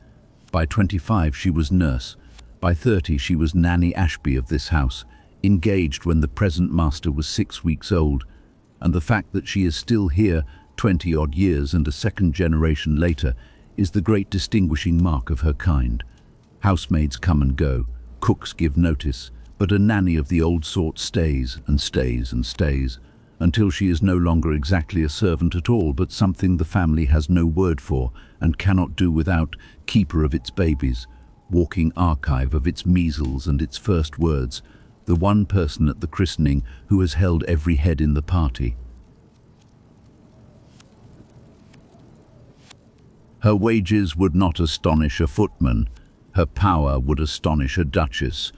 By 25 she was nurse. By 30 she was Nanny Ashby of this house, engaged when the present master was 6 weeks old, and the fact that she is still here 20-odd years and a second generation later is the great distinguishing mark of her kind. Housemaids come and go, cooks give notice, but a nanny of the old sort stays and stays and stays, until she is no longer exactly a servant at all, but something the family has no word for and cannot do without, keeper of its babies, walking archive of its measles and its first words, the one person at the christening who has held every head in the party. Her wages would not astonish a footman, her power would astonish a duchess.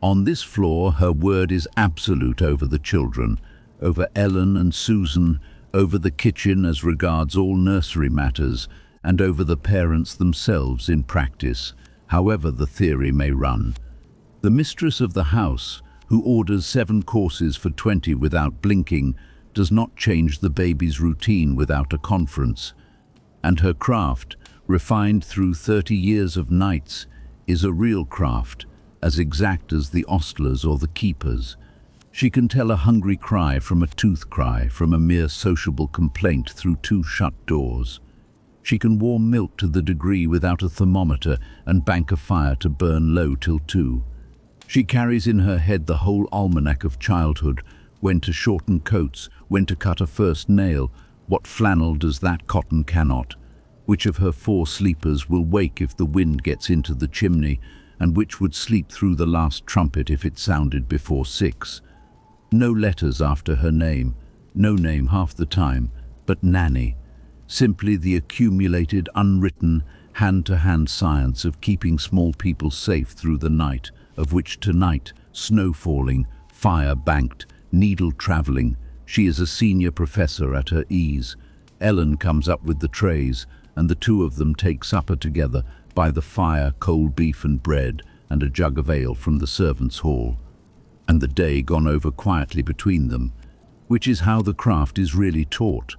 On this floor her word is absolute over the children, over Ellen and Susan, over the kitchen as regards all nursery matters, and over the parents themselves in practice, however the theory may run. The mistress of the house, who orders 7 courses for 20 without blinking, does not change the baby's routine without a conference. And her craft, refined through 30 years of nights, is a real craft, as exact as the ostlers or the keepers. She can tell a hungry cry from a tooth cry, from a mere sociable complaint through 2 shut doors. She can warm milk to the degree without a thermometer and bank a fire to burn low till 2. She carries in her head the whole almanac of childhood, when to shorten coats, when to cut a first nail, what flannel does that cotton cannot, which of her 4 sleepers will wake if the wind gets into the chimney, and which would sleep through the last trumpet if it sounded before 6. No letters after her name, no name half the time, but Nanny, simply the accumulated, unwritten, hand-to-hand science of keeping small people safe through the night, of which tonight, snow falling, fire banked, needle travelling, she is a senior professor at her ease. Ellen comes up with the trays, and the 2 of them take supper together by the fire, cold beef and bread, and a jug of ale from the servants' hall. And the day gone over quietly between them, which is how the craft is really taught.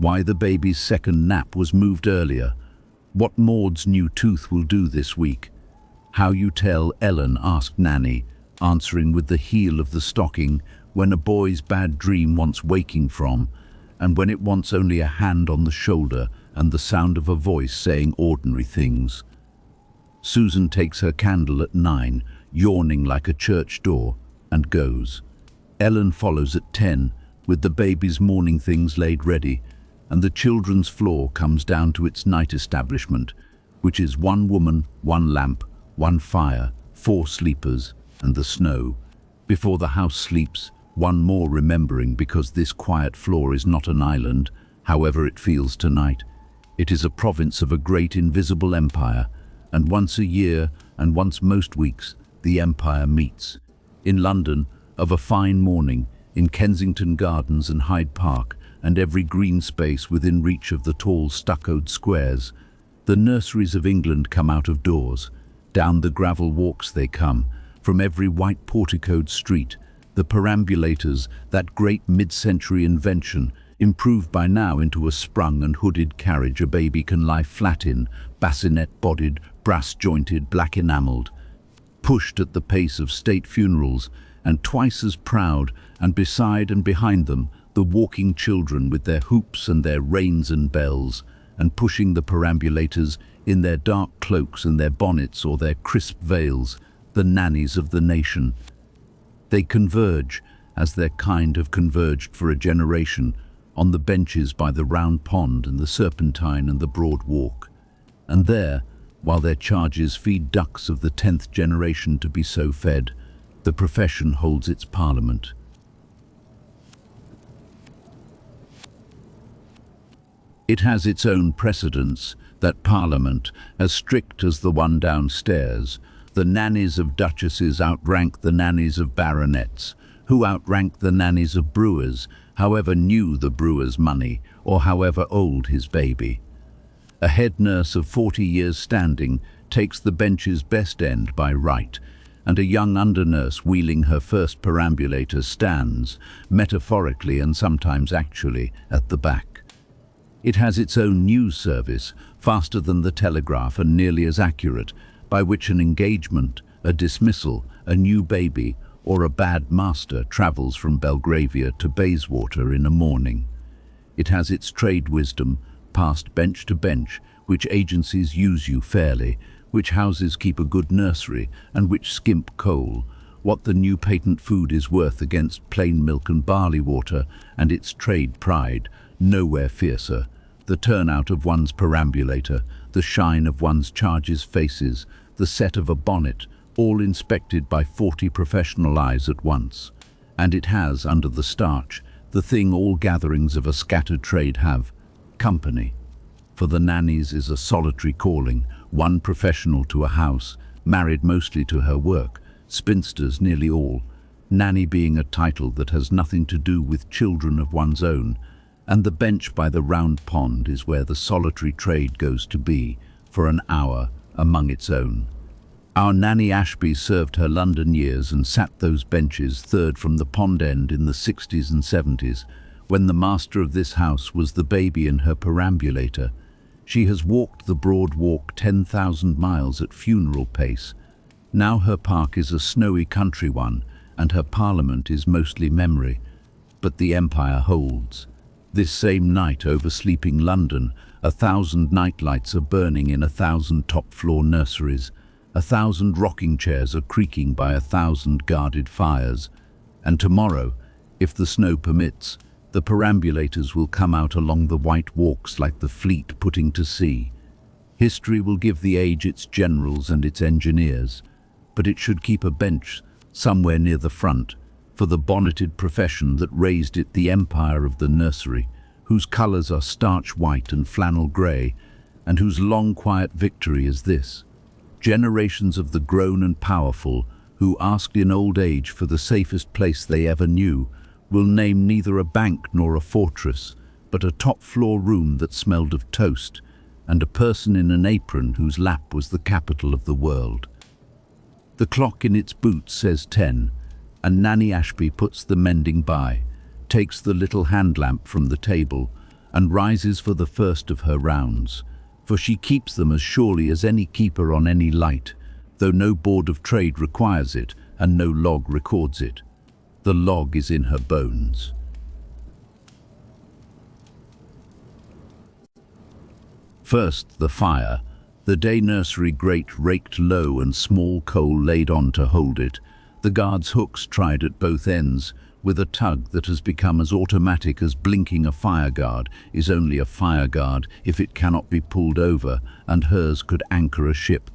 why the baby's second nap was moved earlier, what Maud's new tooth will do this week, how you tell Ellen asked Nanny, answering with the heel of the stocking when a boy's bad dream wants waking from, and when it wants only a hand on the shoulder and the sound of a voice saying ordinary things. Susan takes her candle at 9, yawning like a church door, and goes. Ellen follows at 10, with the baby's morning things laid ready, and the children's floor comes down to its night establishment, which is one woman, one lamp, one fire, 4 sleepers, and the snow. Before the house sleeps, one more remembering, because this quiet floor is not an island, however it feels tonight. It is a province of a great invisible empire, and once a year, and once most weeks, the empire meets. In London, of a fine morning, in Kensington Gardens and Hyde Park, and every green space within reach of the tall stuccoed squares, the nurseries of England come out of doors. Down the gravel walks they come, from every white porticoed street, the perambulators, that great mid-century invention, improved by now into a sprung and hooded carriage a baby can lie flat in, bassinet-bodied, brass-jointed, black-enamelled, pushed at the pace of state funerals, and twice as proud, and beside and behind them, the walking children with their hoops and their reins and bells, and pushing the perambulators in their dark cloaks and their bonnets or their crisp veils, the nannies of the nation. They converge, as their kind have converged for a generation, on the benches by the round pond and the Serpentine and the broad walk. And there, while their charges feed ducks of the 10th generation to be so fed, the profession holds its parliament. It has its own precedents, that parliament, as strict as the one downstairs. The nannies of duchesses outrank the nannies of baronets, who outrank the nannies of brewers, however new the brewer's money, or however old his baby. A head nurse of 40 years standing takes the bench's best end by right, and a young under-nurse wheeling her first perambulator stands, metaphorically and sometimes actually, at the back. It has its own news service, faster than the telegraph and nearly as accurate, by which an engagement, a dismissal, a new baby, or a bad master travels from Belgravia to Bayswater in a morning. It has its trade wisdom, passed bench to bench, which agencies use you fairly, which houses keep a good nursery, and which skimp coal, what the new patent food is worth against plain milk and barley water, and its trade pride, nowhere fiercer, the turnout of one's perambulator, the shine of one's charges' faces, the set of a bonnet, all inspected by 40 professional eyes at once. And it has, under the starch, the thing all gatherings of a scattered trade have, company. For the nannies is a solitary calling, one professional to a house, married mostly to her work, spinsters nearly all, nanny being a title that has nothing to do with children of one's own, and the bench by the round pond is where the solitary trade goes to be, for an hour, among its own. Our Nanny Ashby served her London years and sat those benches third from the pond end in the 60s and 70s, when the master of this house was the baby in her perambulator. She has walked the broad walk 10,000 miles at funeral pace. Now her park is a snowy country one, and her parliament is mostly memory. But the empire holds. This same night over sleeping London, 1,000 nightlights are burning in 1,000 top-floor nurseries. 1,000 rocking chairs are creaking by 1,000 guarded fires. And tomorrow, if the snow permits, the perambulators will come out along the white walks like the fleet putting to sea. History will give the age its generals and its engineers, but it should keep a bench somewhere near the front for the bonneted profession that raised it, the empire of the nursery, whose colours are starch white and flannel grey, and whose long quiet victory is this: generations of the grown and powerful, who asked in old age for the safest place they ever knew, will name neither a bank nor a fortress, but a top-floor room that smelled of toast, and a person in an apron whose lap was the capital of the world. The clock in its boot says 10, and Nanny Ashby puts the mending by, takes the little hand lamp from the table, and rises for the first of her rounds, for she keeps them as surely as any keeper on any light, though no board of trade requires it and no log records it. The log is in her bones. First the fire, the day nursery grate raked low and small coal laid on to hold it, the guard's hooks tried at both ends, with a tug that has become as automatic as blinking a fire guard is only a fire guard if it cannot be pulled over, and hers could anchor a ship.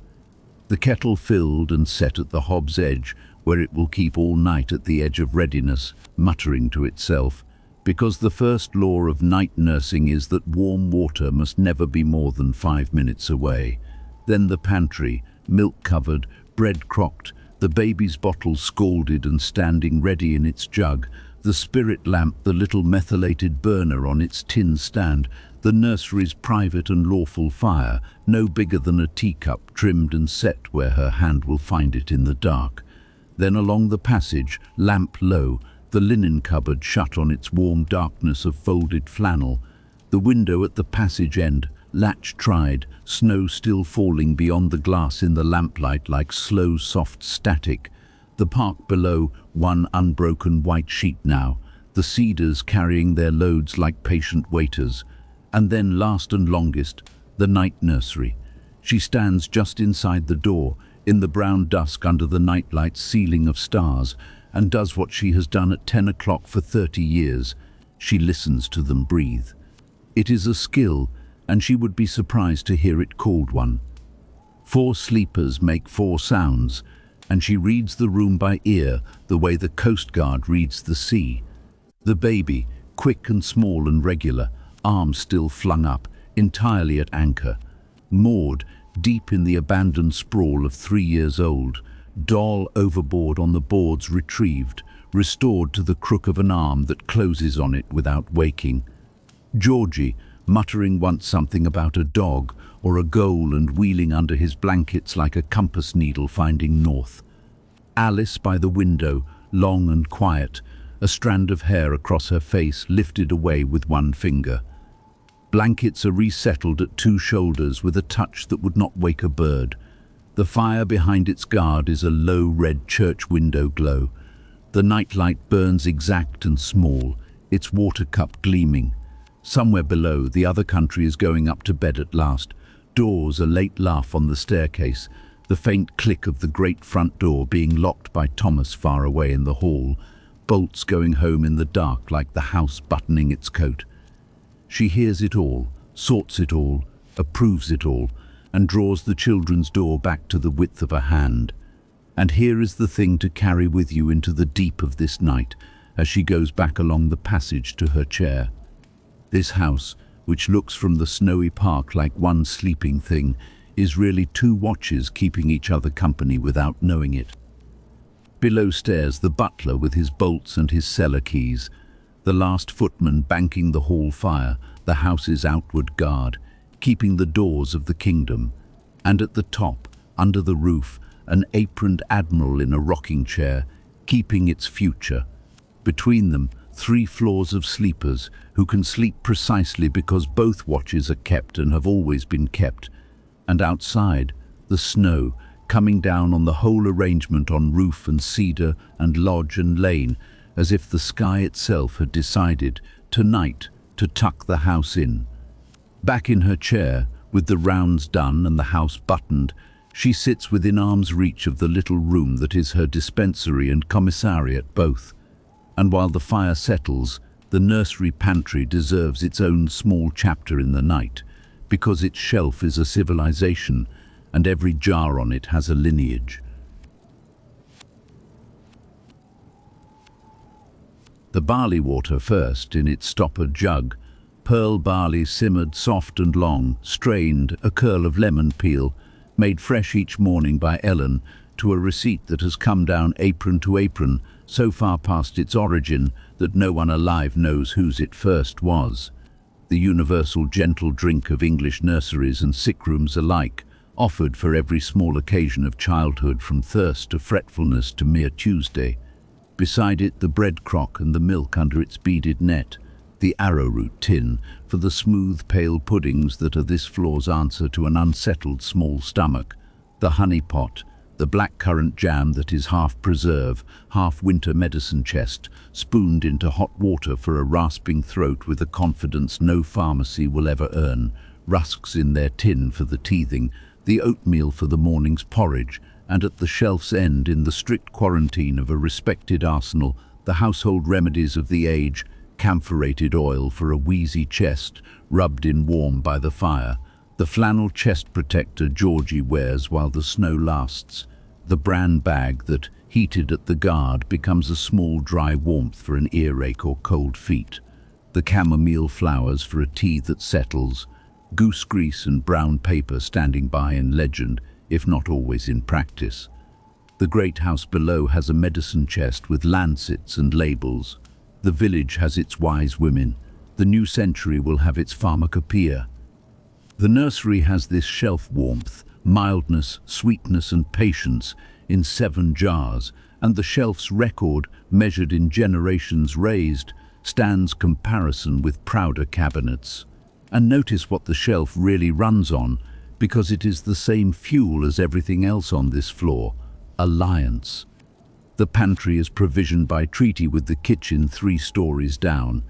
The kettle filled and set at the hob's edge, where it will keep all night at the edge of readiness, muttering to itself, because the first law of night nursing is that warm water must never be more than 5 minutes away. Then the pantry, milk covered, bread crocked, the baby's bottle scalded and standing ready in its jug, the spirit lamp, the little methylated burner on its tin stand, the nursery's private and lawful fire, no bigger than a teacup, trimmed and set where her hand will find it in the dark. Then along the passage, lamp low, the linen cupboard shut on its warm darkness of folded flannel, the window at the passage end, latch tried, snow still falling beyond the glass in the lamplight like slow soft static, the park below, one unbroken white sheet now, the cedars carrying their loads like patient waiters, and then last and longest, the night nursery. She stands just inside the door, in the brown dusk under the nightlight's ceiling of stars, and does what she has done at 10 o'clock for 30 years. She listens to them breathe. It is a skill, and she would be surprised to hear it called one. 4 sleepers make 4 sounds, and she reads the room by ear, the way the Coast Guard reads the sea. The baby, quick and small and regular, arms still flung up, entirely at anchor. Maud, deep in the abandoned sprawl of 3 years old, doll overboard on the boards retrieved, restored to the crook of an arm that closes on it without waking. Georgie, muttering once something about a dog or a goal and wheeling under his blankets like a compass needle finding north. Alice by the window, long and quiet, a strand of hair across her face lifted away with one finger. Blankets are resettled at 2 shoulders with a touch that would not wake a bird. The fire behind its guard is a low red church window glow. The nightlight burns exact and small, its water cup gleaming. Somewhere below, the other country is going up to bed at last. Doors, a late laugh on the staircase, the faint click of the great front door being locked by Thomas far away in the hall, bolts going home in the dark like the house buttoning its coat. She hears it all, sorts it all, approves it all, and draws the children's door back to the width of a hand. And here is the thing to carry with you into the deep of this night, as she goes back along the passage to her chair. This house, which looks from the snowy park like one sleeping thing, is really 2 watches keeping each other company without knowing it. Below stairs, the butler with his bolts and his cellar keys, the last footman banking the hall fire, the house's outward guard, keeping the doors of the kingdom, and at the top, under the roof, an aproned admiral in a rocking chair, keeping its future. Between them, 3 floors of sleepers who can sleep precisely because both watches are kept and have always been kept. And outside, the snow, coming down on the whole arrangement on roof and cedar and lodge and lane, as if the sky itself had decided, tonight, to tuck the house in. Back in her chair, with the rounds done and the house buttoned, she sits within arm's reach of the little room that is her dispensary and commissariat both. And while the fire settles, the nursery pantry deserves its own small chapter in the night, because its shelf is a civilization, and every jar on it has a lineage. The barley water first, in its stoppered jug, pearl barley simmered soft and long, strained, a curl of lemon peel, made fresh each morning by Ellen, to a receipt that has come down apron to apron, so far past its origin that no one alive knows whose it first was. The universal gentle drink of English nurseries and sick rooms alike, offered for every small occasion of childhood from thirst to fretfulness to mere Tuesday. Beside it the bread crock and the milk under its beaded net, The arrowroot tin for the smooth, pale puddings that are this floor's answer to an unsettled small stomach. The honey pot, the blackcurrant jam that is half preserve, half winter medicine chest, spooned into hot water for a rasping throat with a confidence no pharmacy will ever earn, rusks in their tin for the teething, the oatmeal for the morning's porridge, and at the shelf's end, in the strict quarantine of a respected arsenal, the household remedies of the age, camphorated oil for a wheezy chest, rubbed in warm by the fire, the flannel chest protector Georgie wears while the snow lasts, the bran bag that, heated at the guard, becomes a small dry warmth for an earache or cold feet, the chamomile flowers for a tea that settles, goose grease and brown paper standing by in legend, if not always in practice. The great house below has a medicine chest with lancets and labels. The village has its wise women. The new century will have its pharmacopoeia. The nursery has this shelf warmth, mildness, sweetness and patience in 7 jars, and the shelf's record, measured in generations raised, stands comparison with prouder cabinets. And notice what the shelf really runs on, because it is the same fuel as everything else on this floor: alliance. The pantry is provisioned by treaty with the kitchen 3 stories down.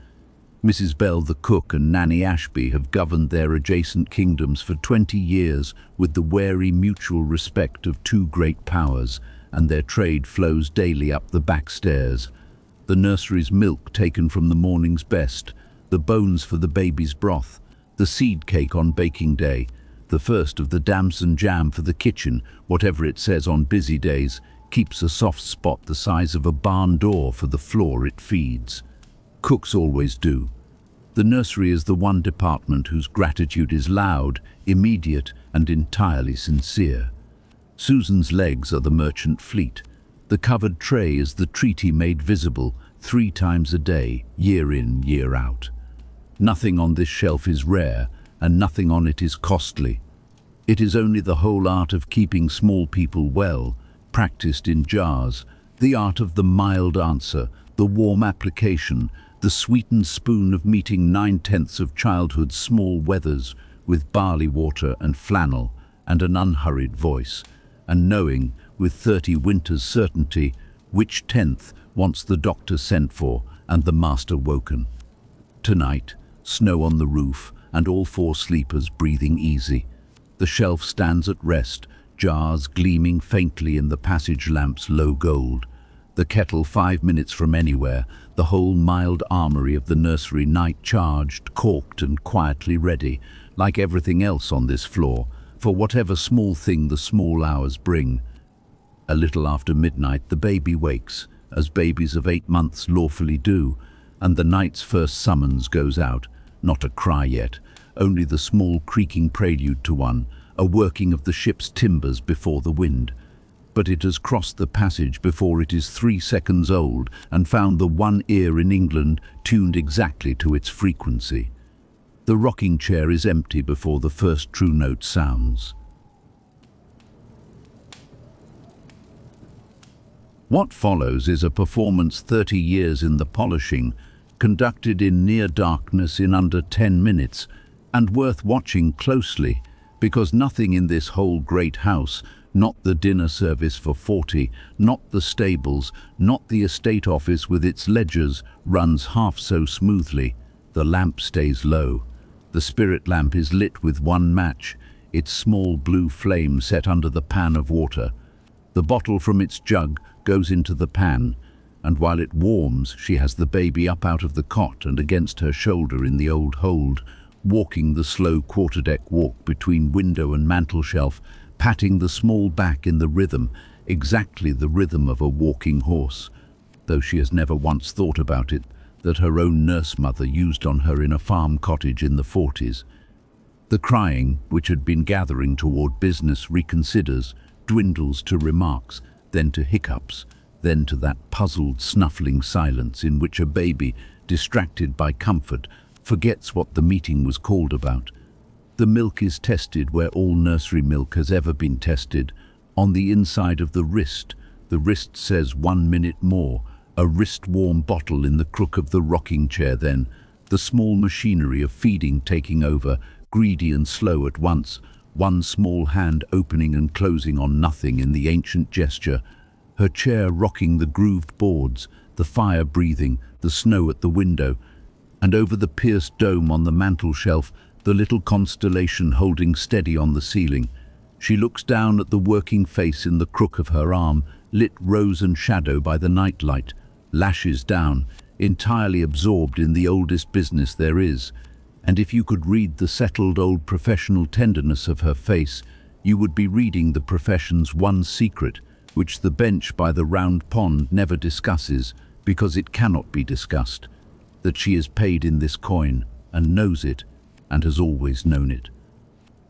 Mrs. Bell, the cook, and Nanny Ashby have governed their adjacent kingdoms for 20 years with the wary mutual respect of 2 great powers, and their trade flows daily up the back stairs. The nursery's milk taken from the morning's best, the bones for the baby's broth, the seed cake on baking day, the first of the damson jam for the kitchen, whatever it says on busy days, keeps a soft spot the size of a barn door for the floor it feeds. Cooks always do. The nursery is the one department whose gratitude is loud, immediate, and entirely sincere. Susan's legs are the merchant fleet. The covered tray is the treaty made visible 3 times a day, year in, year out. Nothing on this shelf is rare, and nothing on it is costly. It is only the whole art of keeping small people well, practiced in jars, the art of the mild answer, the warm application, the sweetened spoon of meeting 9/10 of childhood's small weathers with barley water and flannel and an unhurried voice, and knowing, with 30 winters' certainty, which 10th wants the doctor sent for and the master woken. Tonight, snow on the roof and all 4 sleepers breathing easy. The shelf stands at rest, jars gleaming faintly in the passage lamp's low gold. The kettle 5 minutes from anywhere, the whole mild armory of the nursery night charged, corked and quietly ready, like everything else on this floor, for whatever small thing the small hours bring. A little after midnight the baby wakes, as babies of 8 months lawfully do, and the night's first summons goes out, not a cry yet, only the small creaking prelude to one, a working of the ship's timbers before the wind. But it has crossed the passage before it is 3 seconds old and found the one ear in England tuned exactly to its frequency. The rocking chair is empty before the first true note sounds. What follows is a performance 30 years in the polishing, conducted in near darkness in under 10 minutes, and worth watching closely, because nothing in this whole great house, not the dinner service for 40, not the stables, not the estate office with its ledgers, runs half so smoothly. The lamp stays low. The spirit lamp is lit with 1 match, its small blue flame set under the pan of water. The bottle from its jug goes into the pan, and while it warms, she has the baby up out of the cot and against her shoulder in the old hold, walking the slow quarterdeck walk between window and mantelshelf, patting the small back in the rhythm, exactly the rhythm of a walking horse, though she has never once thought about it, that her own nurse mother used on her in a farm cottage in the 40s. The crying, which had been gathering toward business, reconsiders, dwindles to remarks, then to hiccups, then to that puzzled, snuffling silence in which a baby, distracted by comfort, forgets what the meeting was called about. The milk is tested where all nursery milk has ever been tested, on the inside of the wrist. The wrist says 1 minute more, a wrist-warm bottle in the crook of the rocking chair then, the small machinery of feeding taking over, greedy and slow at once, one small hand opening and closing on nothing in the ancient gesture, her chair rocking the grooved boards, the fire breathing, the snow at the window, and over the pierced dome on the mantel shelf, the little constellation holding steady on the ceiling. She looks down at the working face in the crook of her arm, lit rose and shadow by the night light, lashes down, entirely absorbed in the oldest business there is. And if you could read the settled old professional tenderness of her face, you would be reading the profession's one secret, which the bench by the round pond never discusses, because it cannot be discussed, that she is paid in this coin, and knows it, and has always known it.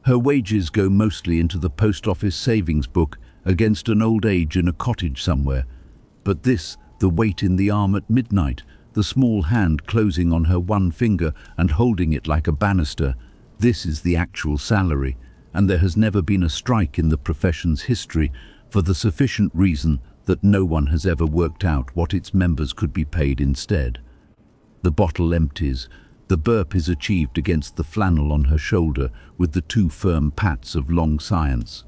Her wages go mostly into the post office savings book against an old age in a cottage somewhere. But this, the weight in the arm at midnight, the small hand closing on her one finger and holding it like a banister, this is the actual salary, and there has never been a strike in the profession's history for the sufficient reason that no one has ever worked out what its members could be paid instead. The bottle empties. The burp is achieved against the flannel on her shoulder with the two firm pats of long science,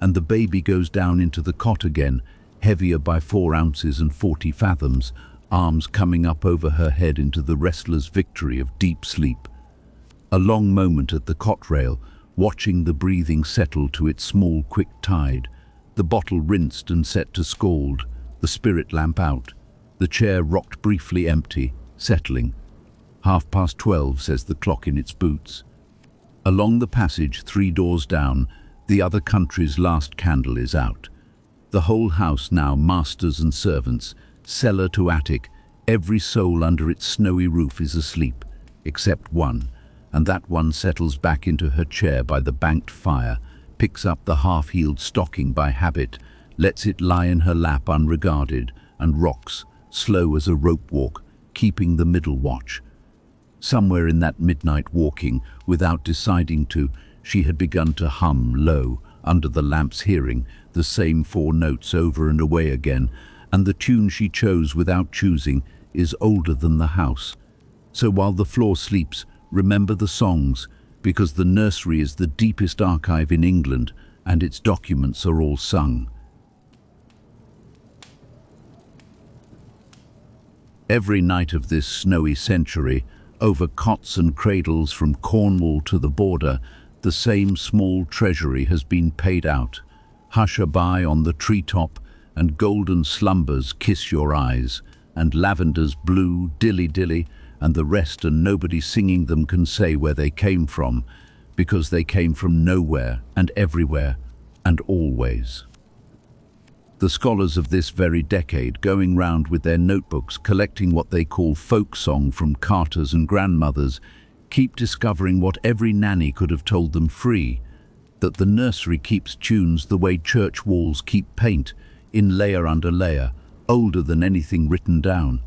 and the baby goes down into the cot again, heavier by 4 ounces and 40 fathoms, arms coming up over her head into the wrestler's victory of deep sleep. A long moment at the cot rail, watching the breathing settle to its small quick tide, the bottle rinsed and set to scald, the spirit lamp out, the chair rocked briefly empty, settling. 12:30, says the clock in its boots. Along the passage, 3 doors down, the other country's last candle is out. The whole house now, masters and servants, cellar to attic, every soul under its snowy roof is asleep, except one, and that one settles back into her chair by the banked fire, picks up the half-heeled stocking by habit, lets it lie in her lap unregarded, and rocks, slow as a rope walk, keeping the middle watch. Somewhere in that midnight walking, without deciding to, she had begun to hum low, under the lamp's hearing, the same 4 notes over and away again, and the tune she chose without choosing is older than the house. So while the floor sleeps, remember the songs, because the nursery is the deepest archive in England, and its documents are all sung. Every night of this snowy century, over cots and cradles from Cornwall to the border, the same small treasury has been paid out. Hush-a-bye on the treetop, and golden slumbers kiss your eyes, and lavenders blue, dilly-dilly, and the rest, and nobody singing them can say where they came from, because they came from nowhere and everywhere and always. The scholars of this very decade, going round with their notebooks collecting what they call folk song from carters and grandmothers, keep discovering what every nanny could have told them free, that the nursery keeps tunes the way church walls keep paint, in layer under layer, older than anything written down.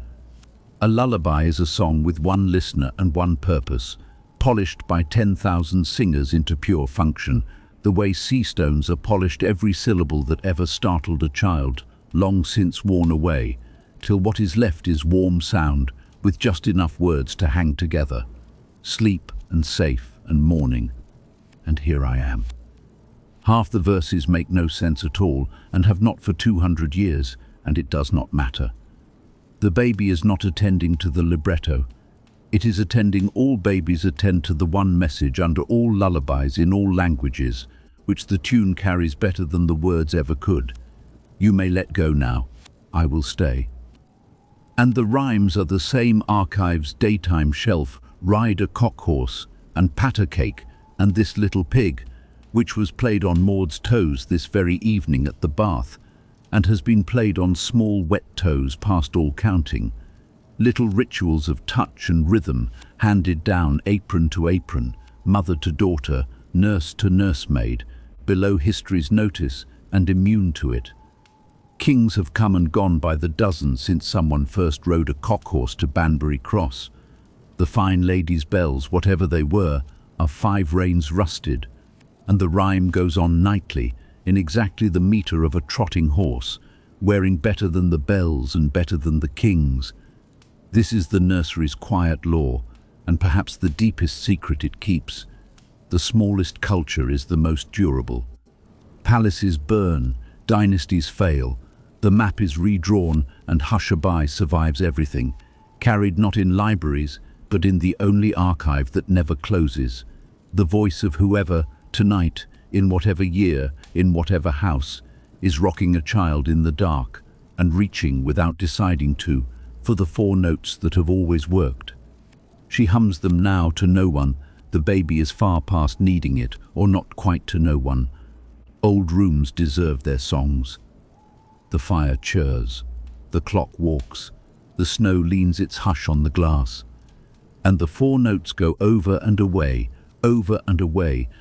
A lullaby is a song with one listener and one purpose, polished by 10,000 singers into pure function, the way sea stones are polished every syllable that ever startled a child, long since worn away, till what is left is warm sound, with just enough words to hang together. Sleep and safe and morning. And here I am. Half the verses make no sense at all, and have not for 200 years, and it does not matter. The baby is not attending to the libretto. It is attending. All babies attend to the one message under all lullabies in all languages, which the tune carries better than the words ever could. You may let go now. I will stay. And the rhymes are the same archive's daytime shelf, ride a cock horse, and pat a cake, and this little pig, which was played on Maud's toes this very evening at the bath, and has been played on small wet toes past all counting. Little rituals of touch and rhythm, handed down apron to apron, mother to daughter, nurse to nursemaid, below history's notice and immune to it. Kings have come and gone by the dozen since someone first rode a cock-horse to Banbury Cross. The fine ladies' bells, whatever they were, are 5 reins rusted, and the rhyme goes on nightly, in exactly the metre of a trotting horse, wearing better than the bells and better than the kings. This is the nursery's quiet law, and perhaps the deepest secret it keeps. The smallest culture is the most durable. Palaces burn, dynasties fail, the map is redrawn, and Hushabye survives everything, carried not in libraries, but in the only archive that never closes. The voice of whoever, tonight, in whatever year, in whatever house, is rocking a child in the dark and reaching without deciding to for the 4 notes that have always worked. She hums them now to no one. The baby is far past needing it, or not quite to no one. Old rooms deserve their songs. The fire churs, the clock walks, the snow leans its hush on the glass, and the 4 notes go over and away,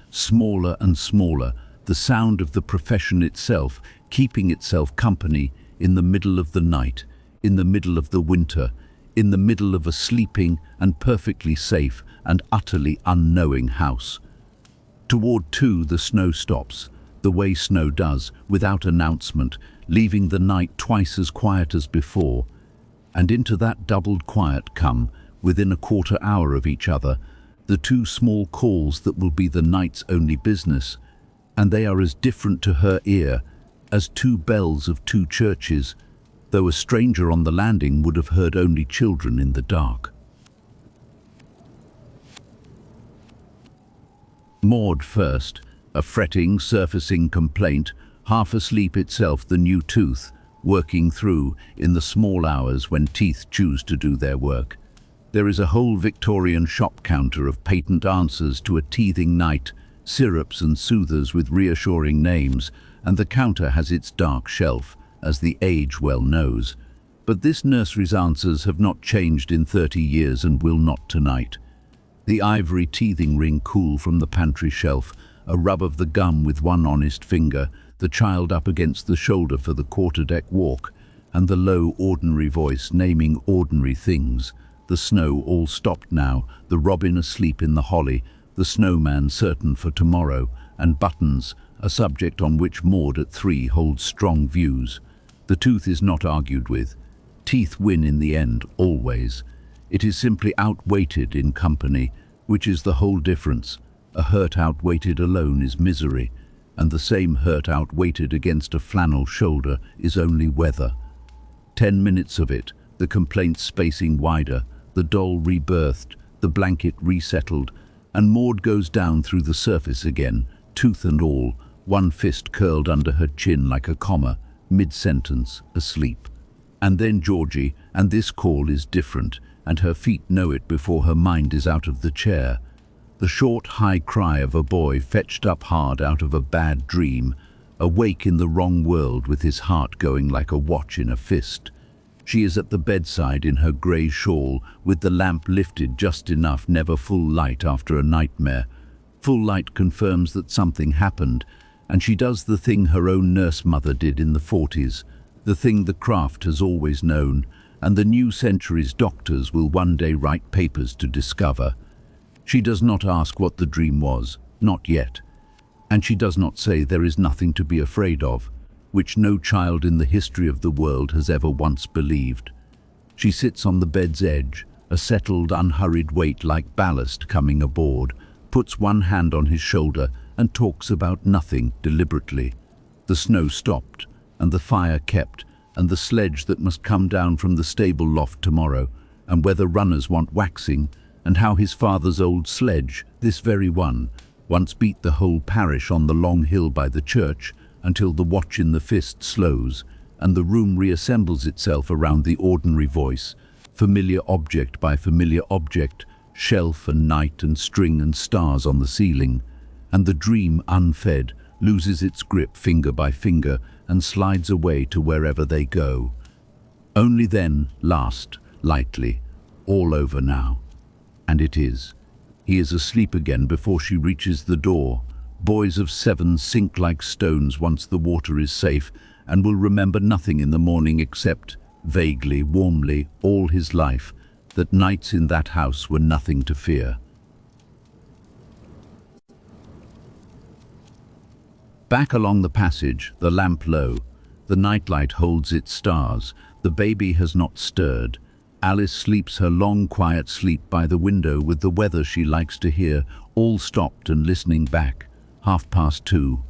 smaller and smaller, the sound of the profession itself, keeping itself company in the middle of the night, in the middle of the winter, in the middle of a sleeping and perfectly safe and utterly unknowing house. Toward 2 the snow stops, the way snow does, without announcement, leaving the night twice as quiet as before, and into that doubled quiet come, within a quarter hour of each other, the 2 small calls that will be the night's only business, and they are as different to her ear as 2 bells of 2 churches, though a stranger on the landing would have heard only children in the dark. Maud first, a fretting, surfacing complaint, half asleep itself, the new tooth, working through in the small hours when teeth choose to do their work. There is a whole Victorian shop counter of patent answers to a teething night, syrups and soothers with reassuring names, and the counter has its dark shelf, as the age well knows. But this nursery's answers have not changed in 30 years and will not tonight. The ivory teething ring cool from the pantry shelf, a rub of the gum with one honest finger, the child up against the shoulder for the quarter-deck walk, and the low, ordinary voice naming ordinary things. The snow all stopped now, the robin asleep in the holly, the snowman certain for tomorrow, and buttons, a subject on which Maud at 3 holds strong views. The tooth is not argued with. Teeth win in the end, always. It is simply outweighted in company, which is the whole difference. A hurt outweighted alone is misery, and the same hurt outweighted against a flannel shoulder is only weather. 10 minutes of it, the complaint spacing wider, the doll rebirthed, the blanket resettled, and Maud goes down through the surface again, tooth and all, one fist curled under her chin like a comma, mid-sentence, asleep. And then Georgie, and this call is different, and her feet know it before her mind is out of the chair. The short, high cry of a boy fetched up hard out of a bad dream, awake in the wrong world with his heart going like a watch in a fist. She is at the bedside in her grey shawl, with the lamp lifted just enough, never full light after a nightmare. Full light confirms that something happened, and she does the thing her own nurse mother did in the 40s, the thing the craft has always known, and the new century's doctors will one day write papers to discover. She does not ask what the dream was, not yet, and she does not say there is nothing to be afraid of, which no child in the history of the world has ever once believed. She sits on the bed's edge, a settled, unhurried weight like ballast coming aboard, puts one hand on his shoulder and talks about nothing deliberately. The snow stopped, and the fire kept, and the sledge that must come down from the stable loft tomorrow, and whether runners want waxing, and how his father's old sledge, this very one, once beat the whole parish on the long hill by the church, until the watch in the fist slows, and the room reassembles itself around the ordinary voice, familiar object by familiar object, shelf and night and string and stars on the ceiling, and the dream, unfed, loses its grip finger by finger and slides away to wherever they go. Only then, last, lightly, all over now. And it is. He is asleep again before she reaches the door. Boys of 7 sink like stones once the water is safe, and will remember nothing in the morning except, vaguely, warmly, all his life, that nights in that house were nothing to fear. Back along the passage, the lamp low, the nightlight holds its stars, the baby has not stirred, Alice sleeps her long, quiet sleep by the window with the weather she likes to hear, all stopped and listening back. 2:30.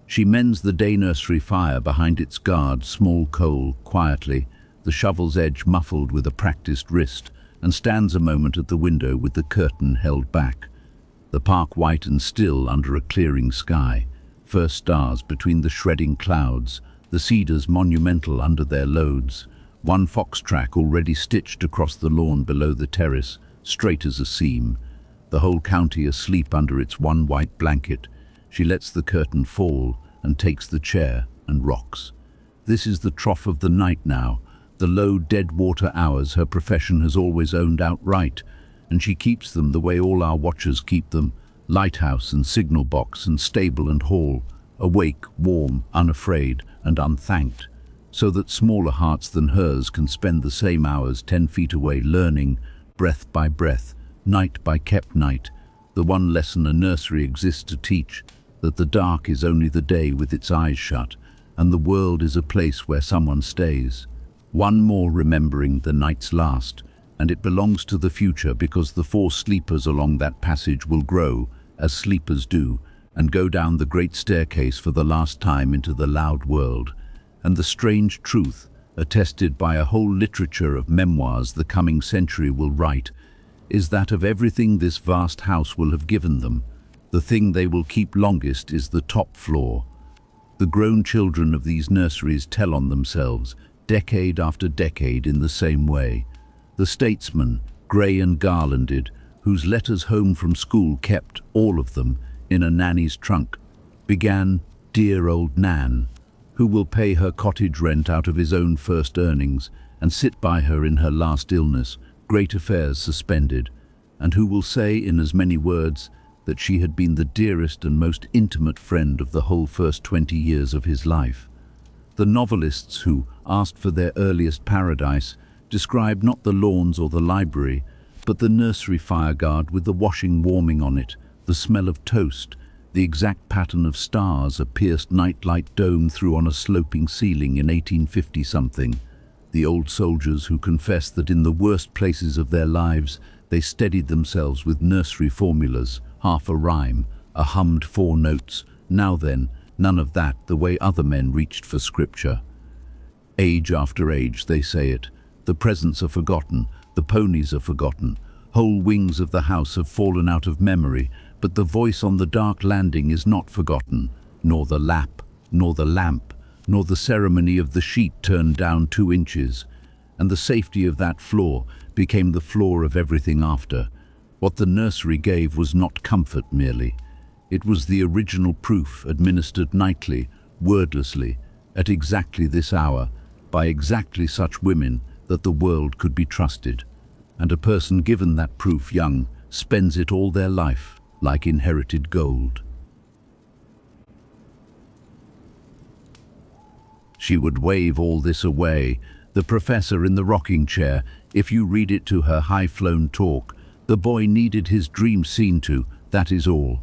She mends the day nursery fire behind its guard, small coal, quietly, the shovel's edge muffled with a practiced wrist, and stands a moment at the window with the curtain held back. The park white and still under a clearing sky, first stars between the shredding clouds, the cedars monumental under their loads, one fox track already stitched across the lawn below the terrace, straight as a seam, the whole county asleep under its one white blanket. She lets the curtain fall and takes the chair and rocks. This is the trough of the night now, the low dead water hours her profession has always owned outright, and she keeps them the way all our watchers keep them, lighthouse and signal box and stable and hall, awake, warm, unafraid and unthanked, so that smaller hearts than hers can spend the same hours 10 feet away learning, breath by breath, night by kept night, the one lesson a nursery exists to teach, that the dark is only the day with its eyes shut, and the world is a place where someone stays. One more remembering the night's last, and it belongs to the future because the 4 sleepers along that passage will grow, as sleepers do, and go down the great staircase for the last time into the loud world. And the strange truth, attested by a whole literature of memoirs the coming century will write, is that of everything this vast house will have given them, the thing they will keep longest is the top floor. The grown children of these nurseries tell on themselves, decade after decade in the same way. The statesman, grey and garlanded, whose letters home from school kept, all of them, in a nanny's trunk, began, "Dear old Nan," who will pay her cottage rent out of his own first earnings and sit by her in her last illness, great affairs suspended, and who will say in as many words that she had been the dearest and most intimate friend of the whole first 20 years of his life. The novelists who asked for their earliest paradise described not the lawns or the library, but the nursery fireguard with the washing warming on it, the smell of toast, the exact pattern of stars a pierced nightlight dome threw on a sloping ceiling in 1850-something, the old soldiers who confessed that in the worst places of their lives they steadied themselves with nursery formulas, half a rhyme, a hummed 4 notes. Now then, none of that, the way other men reached for scripture. Age after age they say it, the presents are forgotten, the ponies are forgotten, whole wings of the house have fallen out of memory, but the voice on the dark landing is not forgotten, nor the lap, nor the lamp, nor the ceremony of the sheet turned down 2 inches, and the safety of that floor became the floor of everything after. What the nursery gave was not comfort merely. It was the original proof administered nightly, wordlessly, at exactly this hour, by exactly such women that the world could be trusted. And a person given that proof young spends it all their life, like inherited gold. She would wave all this away, the professor in the rocking chair, if you read it to her high-flown talk. The boy needed his dream seen to, that is all.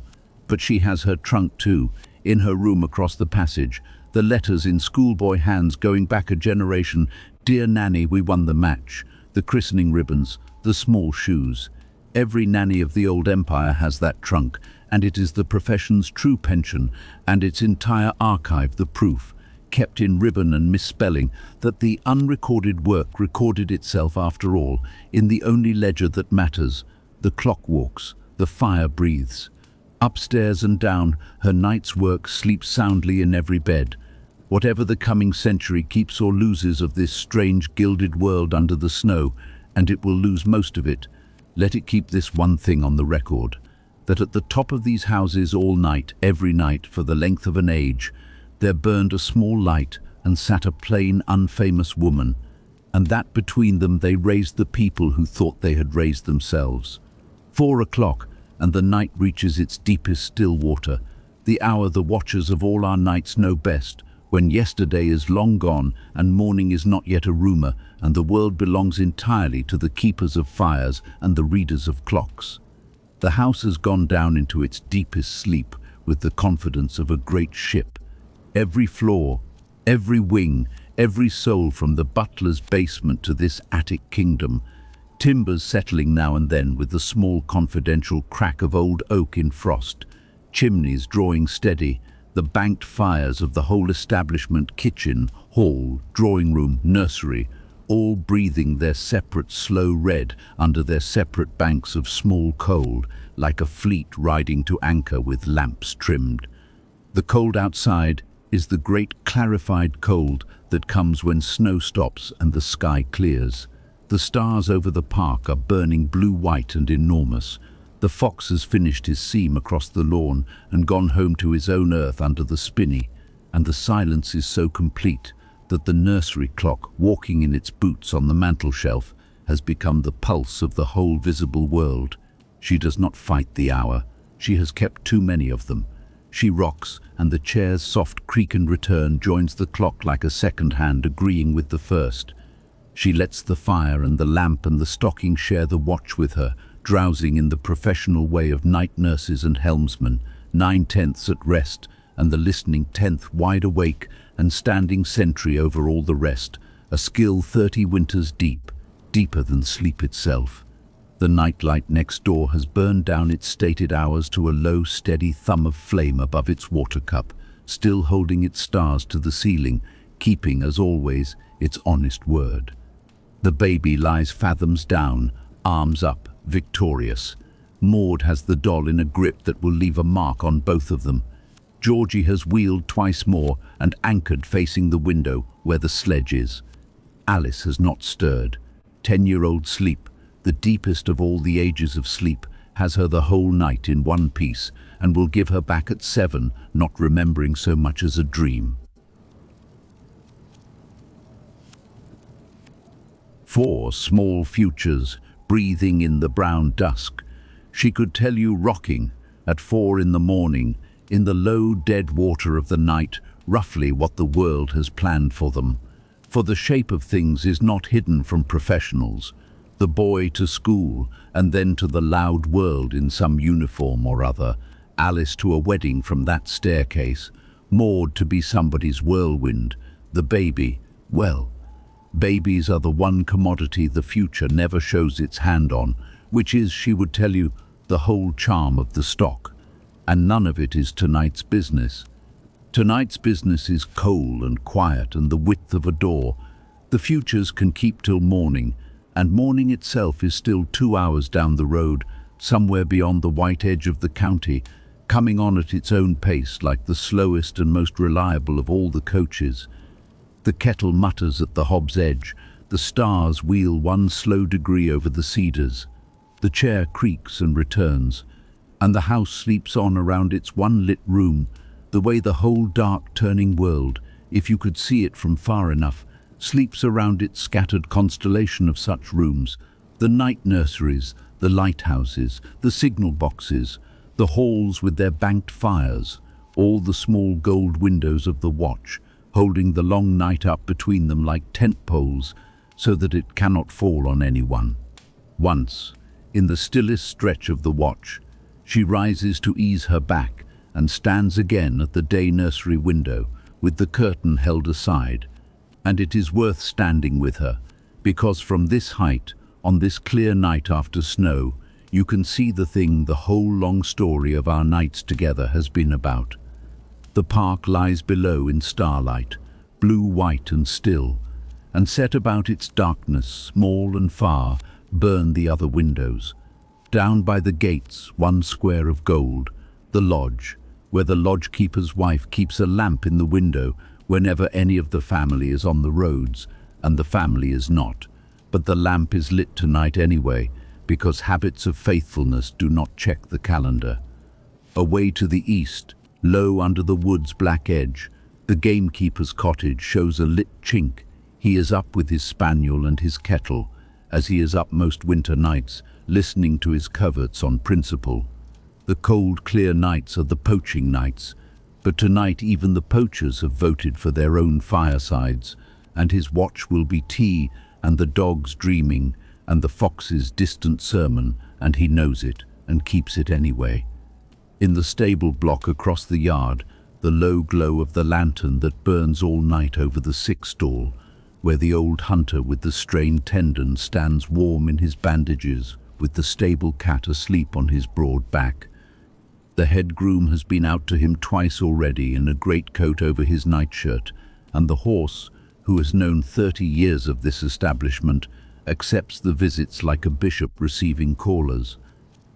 But she has her trunk too, in her room across the passage, the letters in schoolboy hands going back a generation, "Dear Nanny, we won the match," the christening ribbons, the small shoes. Every nanny of the old empire has that trunk, and it is the profession's true pension, and its entire archive the proof, kept in ribbon and misspelling, that the unrecorded work recorded itself after all, in the only ledger that matters. The clock walks, the fire breathes. Upstairs and down, her night's work sleeps soundly in every bed. Whatever the coming century keeps or loses of this strange gilded world under the snow, and it will lose most of it, let it keep this one thing on the record, that at the top of these houses all night, every night, for the length of an age, there burned a small light and sat a plain, unfamous woman, and that between them they raised the people who thought they had raised themselves. 4 o'clock, and the night reaches its deepest still water, the hour the watchers of all our nights know best, when yesterday is long gone and morning is not yet a rumour, and the world belongs entirely to the keepers of fires and the readers of clocks. The house has gone down into its deepest sleep with the confidence of a great ship. Every floor, every wing, every soul from the butler's basement to this attic kingdom Timbers settling now and then with the small confidential crack of old oak in frost, chimneys drawing steady, the banked fires of the whole establishment, kitchen, hall, drawing room, nursery, all breathing their separate slow red under their separate banks of small coal, like a fleet riding to anchor with lamps trimmed. The cold outside is the great clarified cold that comes when snow stops and the sky clears. The stars over the park are burning blue-white and enormous. The fox has finished his seam across the lawn and gone home to his own earth under the spinney, and the silence is so complete that the nursery clock, walking in its boots on the mantel shelf, has become the pulse of the whole visible world. She does not fight the hour. She has kept too many of them. She rocks, and the chair's soft creak and return joins the clock like a second hand agreeing with the first. She lets the fire and the lamp and the stocking share the watch with her, drowsing in the professional way of night nurses and helmsmen, 9/10 at rest, and the listening 10th wide awake and standing sentry over all the rest, a skill 30 winters deep, deeper than sleep itself. The nightlight next door has burned down its stated hours to a low, steady thumb of flame above its water cup, still holding its stars to the ceiling, keeping, as always, its honest word. The baby lies fathoms down, arms up, victorious. Maud has the doll in a grip that will leave a mark on both of them. Georgie has wheeled twice more and anchored facing the window where the sledge is. Alice has not stirred. 10-year-old sleep, the deepest of all the ages of sleep, has her the whole night in one piece and will give her back at 7, not remembering so much as a dream. 4 small futures, breathing in the brown dusk. She could tell you rocking, at 4 in the morning, in the low dead water of the night, roughly what the world has planned for them. For the shape of things is not hidden from professionals. The boy to school, and then to the loud world in some uniform or other. Alice to a wedding from that staircase. Maud to be somebody's whirlwind. The baby, well, babies are the one commodity the future never shows its hand on, which is, she would tell you, the whole charm of the stock. And none of it is tonight's business. Tonight's business is coal and quiet and the width of a door. The futures can keep till morning, and morning itself is still 2 hours down the road, somewhere beyond the white edge of the county, coming on at its own pace like the slowest and most reliable of all the coaches. The kettle mutters at the hob's edge, the stars wheel one slow degree over the cedars. The chair creaks and returns, and the house sleeps on around its one lit room, the way the whole dark turning world, if you could see it from far enough, sleeps around its scattered constellation of such rooms, the night nurseries, the lighthouses, the signal boxes, the halls with their banked fires, all the small gold windows of the watch, holding the long night up between them like tent poles, so that it cannot fall on anyone. Once, in the stillest stretch of the watch, she rises to ease her back and stands again at the day nursery window with the curtain held aside. And it is worth standing with her, because from this height, on this clear night after snow, you can see the thing the whole long story of our nights together has been about. The park lies below in starlight, blue-white and still, and set about its darkness, small and far, burn the other windows. Down by the gates, one square of gold, the lodge, where the lodge-keeper's wife keeps a lamp in the window whenever any of the family is on the roads, and the family is not. But the lamp is lit tonight anyway, because habits of faithfulness do not check the calendar. Away to the east, low under the wood's black edge, the gamekeeper's cottage shows a lit chink. He is up with his spaniel and his kettle, as he is up most winter nights, listening to his coverts on principle. The cold, clear nights are the poaching nights, but tonight even the poachers have voted for their own firesides, and his watch will be tea and the dogs dreaming and the fox's distant sermon, and he knows it and keeps it anyway. In the stable block across the yard, the low glow of the lantern that burns all night over the sick stall, where the old hunter with the strained tendon stands warm in his bandages, with the stable cat asleep on his broad back. The head groom has been out to him twice already in a greatcoat over his nightshirt, and the horse, who has known 30 years of this establishment, accepts the visits like a bishop receiving callers.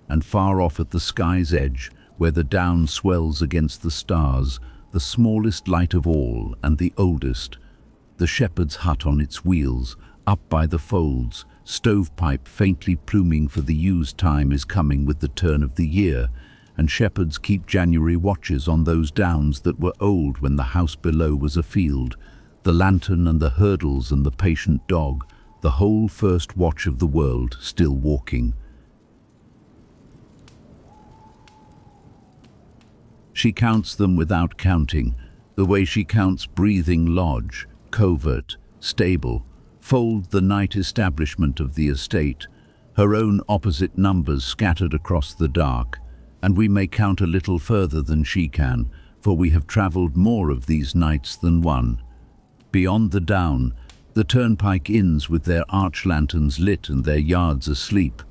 And far off at the sky's edge, where the down swells against the stars, the smallest light of all and the oldest, the shepherd's hut on its wheels, up by the folds, stovepipe faintly pluming for the ewes' time is coming with the turn of the year, and shepherds keep January watches on those downs that were old when the house below was a field, the lantern and the hurdles and the patient dog, the whole first watch of the world still walking. She counts them without counting, the way she counts breathing lodge, covert, stable, fold the night establishment of the estate, her own opposite numbers scattered across the dark, and we may count a little further than she can, for we have travelled more of these nights than one. Beyond the down, the turnpike inns with their arch lanterns lit and their yards asleep.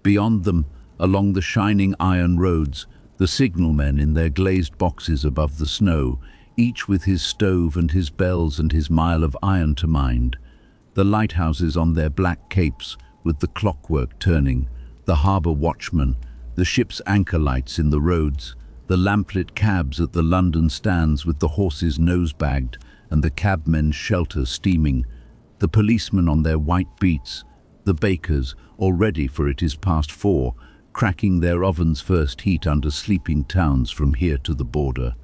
Beyond them, along the shining iron roads, the signalmen in their glazed boxes above the snow, each with his stove and his bells and his mile of iron to mind. The lighthouses on their black capes with the clockwork turning, the harbour watchmen, the ship's anchor lights in the roads, the lamplit cabs at the London stands with the horses nose-bagged and the cabmen's shelter steaming, the policemen on their white beats, the bakers, already for it is past 4, cracking their ovens' first heat under sleeping towns from here to the border,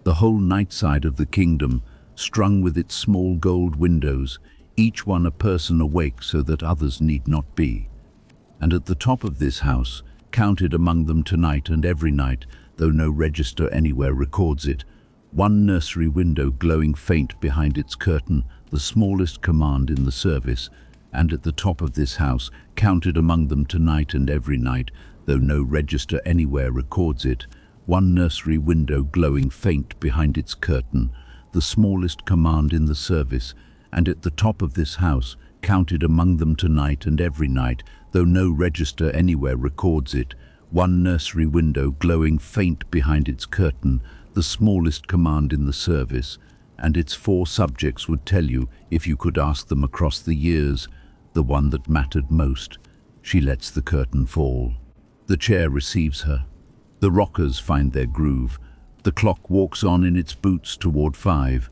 the whole Nightside of the kingdom, strung with its small gold windows, each one a person awake so that others need not be. And at the top of this house, counted among them tonight and every night, though no register anywhere records it, one nursery window glowing faint behind its curtain, the smallest command in the service, and at the top of this house, counted among them tonight and every night, though no register anywhere records it, one nursery window glowing faint behind its curtain, the smallest command in the service, and at the top of this house, counted among them tonight and every night, though no register anywhere records it, one nursery window glowing faint behind its curtain, the smallest command in the service, and its 4 subjects would tell you, if you could ask them across the years, the one that mattered most. She lets the curtain fall. The chair receives her. The rockers find their groove. The clock walks on in its boots toward 5.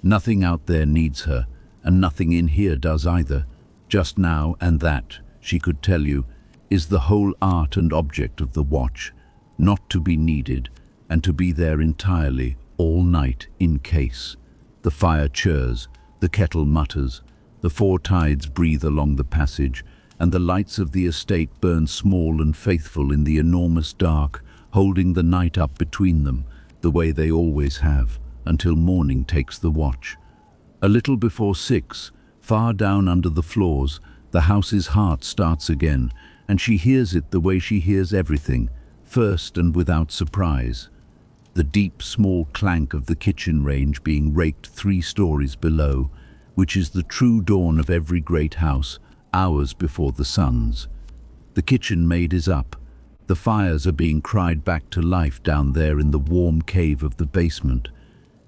Nothing out there needs her, and nothing in here does either. Just now and that, she could tell you, is the whole art and object of the watch, not to be needed, and to be there entirely, all night, in case. The fire churs, the kettle mutters, the 4 tides breathe along the passage, and the lights of the estate burn small and faithful in the enormous dark, holding the night up between them, the way they always have, until morning takes the watch. A little before 6, far down under the floors, the house's heart starts again, and she hears it the way she hears everything, first and without surprise. The deep, small clank of the kitchen range being raked 3 stories below, which is the true dawn of every great house, hours before the sun's. The kitchen maid is up. The fires are being cried back to life down there in the warm cave of the basement,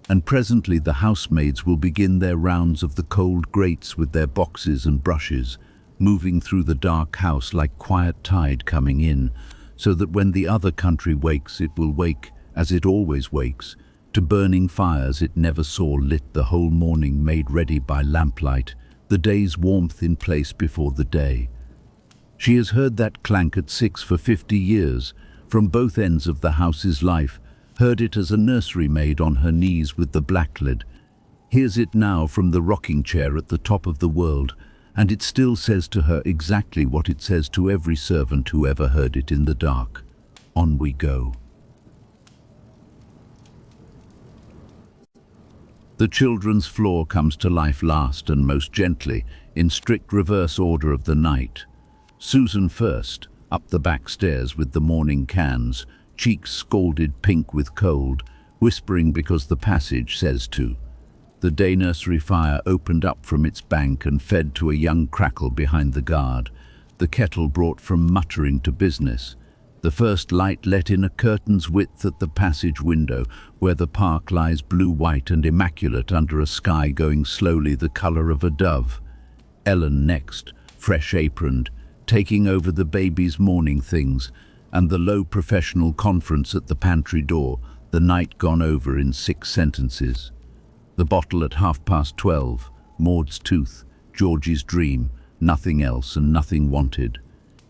and presently the housemaids will begin their rounds of the cold grates with their boxes and brushes, moving through the dark house like quiet tide coming in, so that when the other country wakes, it will wake, as it always wakes, to burning fires it never saw lit the whole morning, made ready by lamplight, the day's warmth in place before the day. She has heard that clank at 6 for 50 years, from both ends of the house's life, heard it as a nursery maid on her knees with the blacklid, hears it now from the rocking chair at the top of the world, and it still says to her exactly what it says to every servant who ever heard it in the dark. On we go. The children's floor comes to life last and most gently, in strict reverse order of the night. Susan first, up the back stairs with the morning cans, cheeks scalded pink with cold, whispering because the passage says to. The day nursery fire opened up from its bank and fed to a young crackle behind the guard. The kettle brought from muttering to business. The first light let in a curtain's width at the passage window, where the park lies blue-white and immaculate under a sky going slowly the colour of a dove. Ellen next, fresh-aproned, taking over the baby's morning things, and the low professional conference at the pantry door, the night gone over in 6 sentences. The bottle at 12:30, Maud's tooth, Georgie's dream, nothing else and nothing wanted.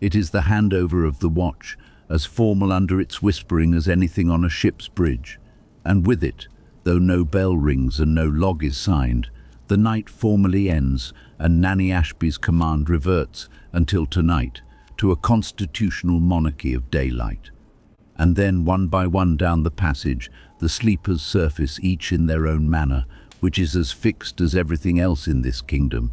It is the handover of the watch, as formal under its whispering as anything on a ship's bridge. And with it, though no bell rings and no log is signed, the night formally ends and Nanny Ashby's command reverts until tonight to a constitutional monarchy of daylight. And then one by one down the passage, the sleepers surface each in their own manner, which is as fixed as everything else in this kingdom.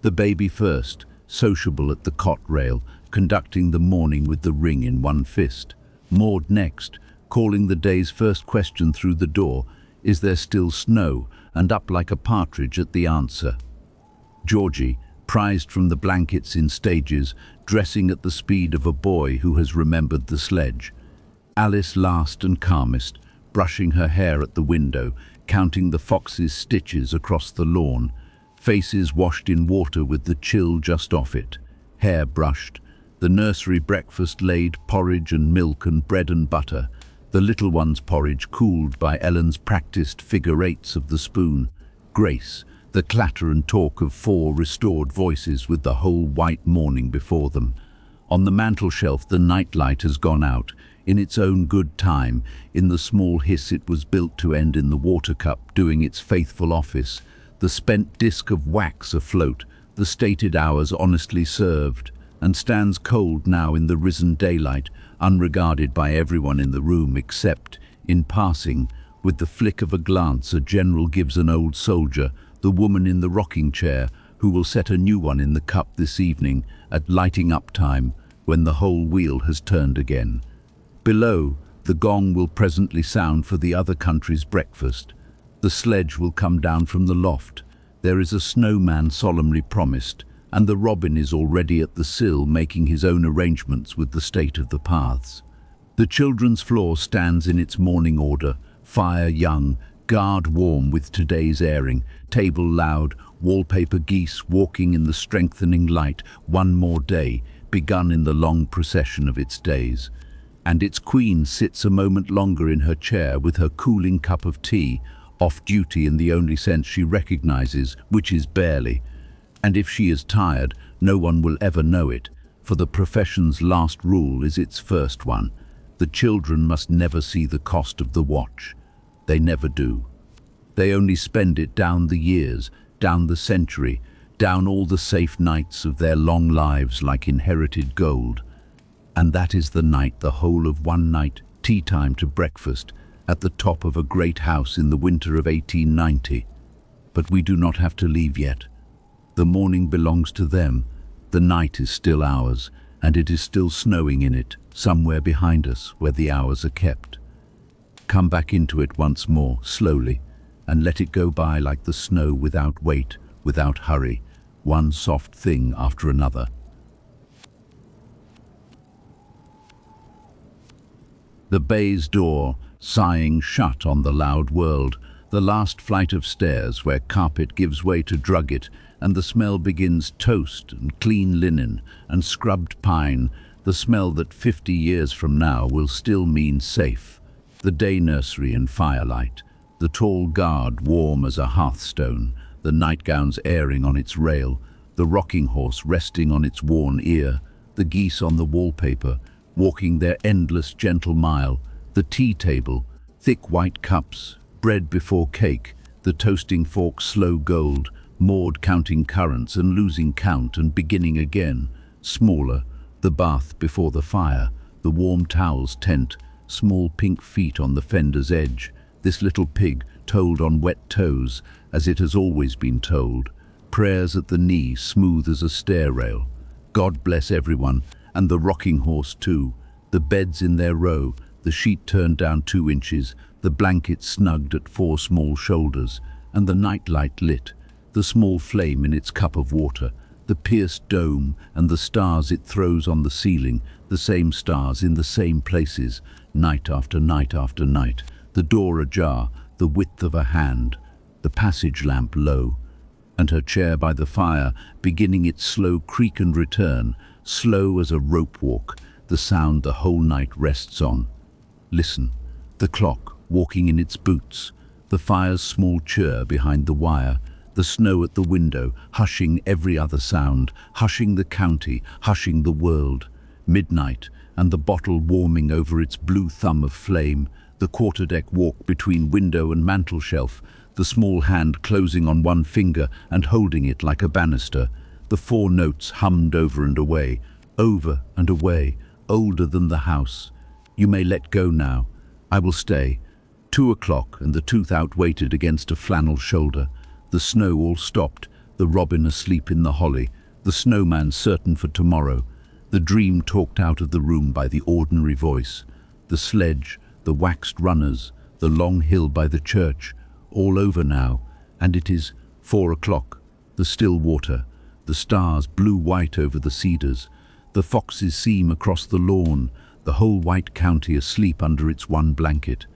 The baby first, sociable at the cot rail, conducting the morning with the ring in one fist. Maud next, calling the day's first question through the door, "Is there still snow?" and up like a partridge at the answer. Georgie, prized from the blankets in stages, dressing at the speed of a boy who has remembered the sledge. Alice last and calmest, brushing her hair at the window, counting the fox's stitches across the lawn, faces washed in water with the chill just off it, hair brushed, the nursery breakfast laid, porridge and milk and bread and butter, the little one's porridge cooled by Ellen's practiced figure-eights of the spoon, Grace, the clatter and talk of 4 restored voices with the whole white morning before them. On the mantel shelf the nightlight has gone out, in its own good time, in the small hiss it was built to end in the water cup doing its faithful office, the spent disc of wax afloat, the stated hours honestly served, and stands cold now in the risen daylight, unregarded by everyone in the room except, in passing, with the flick of a glance a general gives an old soldier, the woman in the rocking chair, who will set a new one in the cup this evening at lighting up time, when the whole wheel has turned again. Below, the gong will presently sound for the other country's breakfast. The sledge will come down from the loft. There is a snowman solemnly promised, and the robin is already at the sill making his own arrangements with the state of the paths. The children's floor stands in its morning order, fire young, guard warm with today's airing, table loud, wallpaper geese walking in the strengthening light, one more day, begun in the long procession of its days. And its queen sits a moment longer in her chair with her cooling cup of tea, off duty in the only sense she recognizes, which is barely. And if she is tired, no one will ever know it, for the profession's last rule is its first one. The children must never see the cost of the watch. They never do. They only spend it down the years, down the century, down all the safe nights of their long lives like inherited gold. And that is the night, the whole of one night, tea time to breakfast, at the top of a great house in the winter of 1890. But we do not have to leave yet. The morning belongs to them, the night is still ours, and it is still snowing in it, somewhere behind us, where the hours are kept. Come back into it once more, slowly, and let it go by like the snow without weight, without hurry, one soft thing after another. The baize door, sighing shut on the loud world, the last flight of stairs where carpet gives way to drugget, and the smell begins toast and clean linen and scrubbed pine, the smell that 50 years from now will still mean safe. The day nursery and firelight, the tall guard warm as a hearthstone, the nightgowns airing on its rail, the rocking horse resting on its worn ear, the geese on the wallpaper, walking their endless gentle mile, the tea table, thick white cups, bread before cake, the toasting fork slow gold, Maud counting currants and losing count and beginning again, smaller, the bath before the fire, the warm towels tent, small pink feet on the fender's edge, this little pig told on wet toes, as it has always been told, prayers at the knee smooth as a stair rail. God bless everyone, and the rocking horse too, the beds in their row, the sheet turned down 2 inches, the blanket snugged at 4 small shoulders, and the nightlight lit, the small flame in its cup of water, the pierced dome and the stars it throws on the ceiling, the same stars in the same places, night after night after night, the door ajar, the width of a hand, the passage lamp low, and her chair by the fire beginning its slow creak and return, slow as a rope walk, the sound the whole night rests on. Listen, the clock walking in its boots, the fire's small chirr behind the wire, the snow at the window, hushing every other sound, hushing the county, hushing the world. Midnight, and the bottle warming over its blue thumb of flame, the quarterdeck walk between window and mantel shelf, the small hand closing on one finger and holding it like a banister, the 4 notes hummed over and away, older than the house. You may let go now. I will stay. 2 o'clock, and the tooth out waited against a flannel shoulder. The snow all stopped, the robin asleep in the holly, the snowman certain for tomorrow, the dream talked out of the room by the ordinary voice, the sledge, the waxed runners, the long hill by the church, all over now, and it is 4 o'clock, the still water, the stars blue-white over the cedars, the foxes seem across the lawn, the whole white county asleep under its one blanket,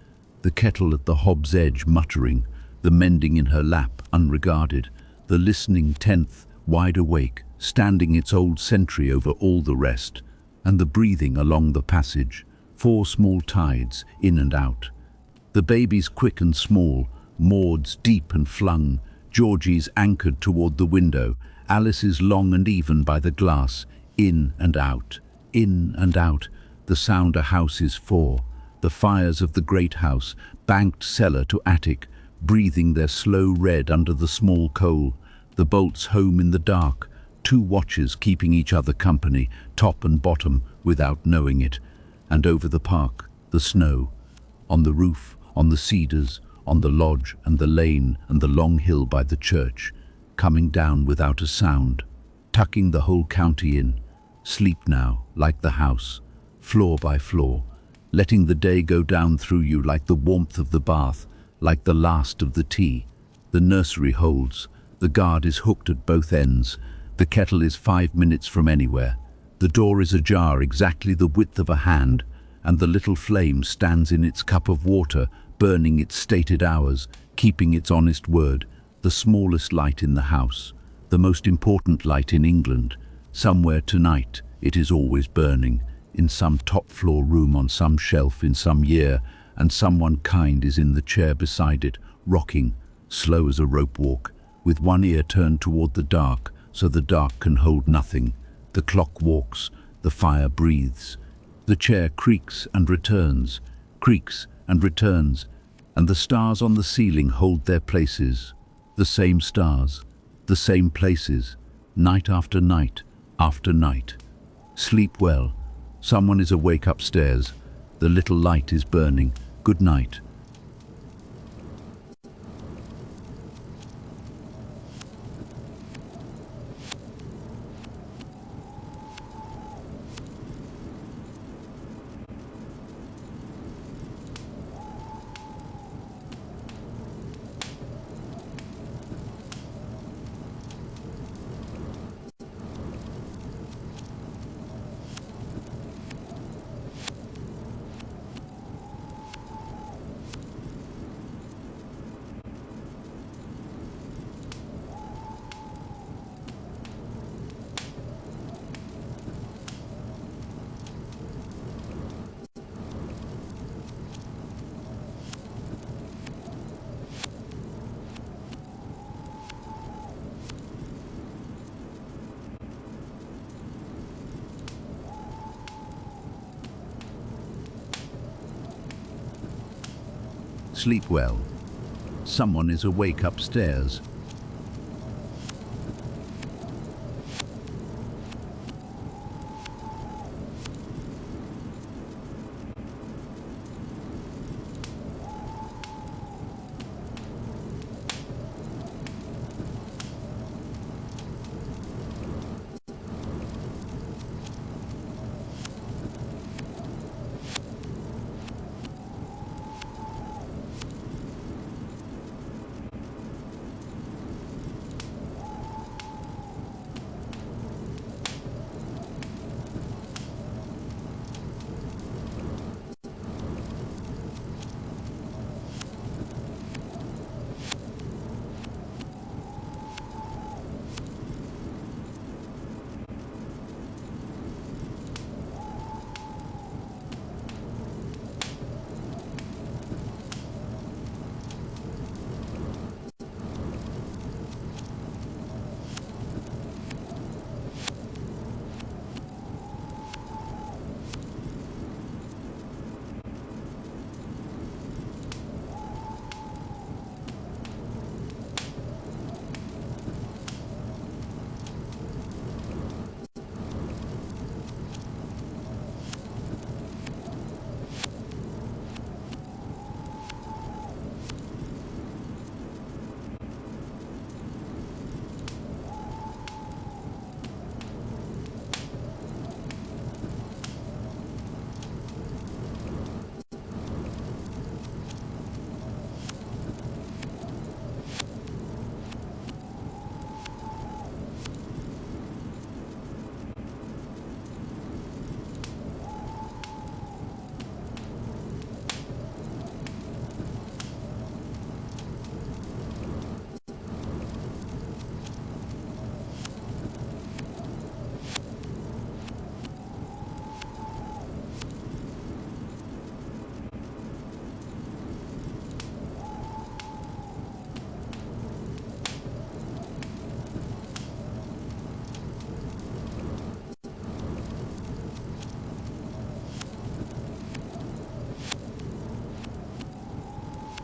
the kettle at the hob's edge muttering, the mending in her lap unregarded, the listening 10th wide awake, standing its old sentry over all the rest, and the breathing along the passage, 4 small tides in and out. The babies quick and small, Maud's deep and flung, Georgie's anchored toward the window, Alice's long and even by the glass, in and out, the sound a house is for, the fires of the great house, banked cellar to attic, breathing their slow red under the small coal, the bolts home in the dark, 2 watches keeping each other company, top and bottom, without knowing it, and over the park, the snow, on the roof, on the cedars, on the lodge and the lane and the long hill by the church, coming down without a sound, tucking the whole county in, sleep now, like the house, floor by floor, letting the day go down through you like the warmth of the bath, like the last of the tea. The nursery holds, the guard is hooked at both ends, the kettle is 5 minutes from anywhere, the door is ajar exactly the width of a hand, and the little flame stands in its cup of water, burning its stated hours, keeping its honest word, the smallest light in the house, the most important light in England. Somewhere tonight it is always burning, in some top-floor room on some shelf in some year, and someone kind is in the chair beside it, rocking, slow as a rope walk, with one ear turned toward the dark, so the dark can hold nothing. The clock walks, the fire breathes. The chair creaks and returns, and the stars on the ceiling hold their places. The same stars, the same places, night after night after night. Sleep well. Someone is awake upstairs. The little light is burning. Good night. Sleep well. Someone is awake upstairs.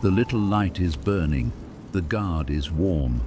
The little light is burning. The guard is warm.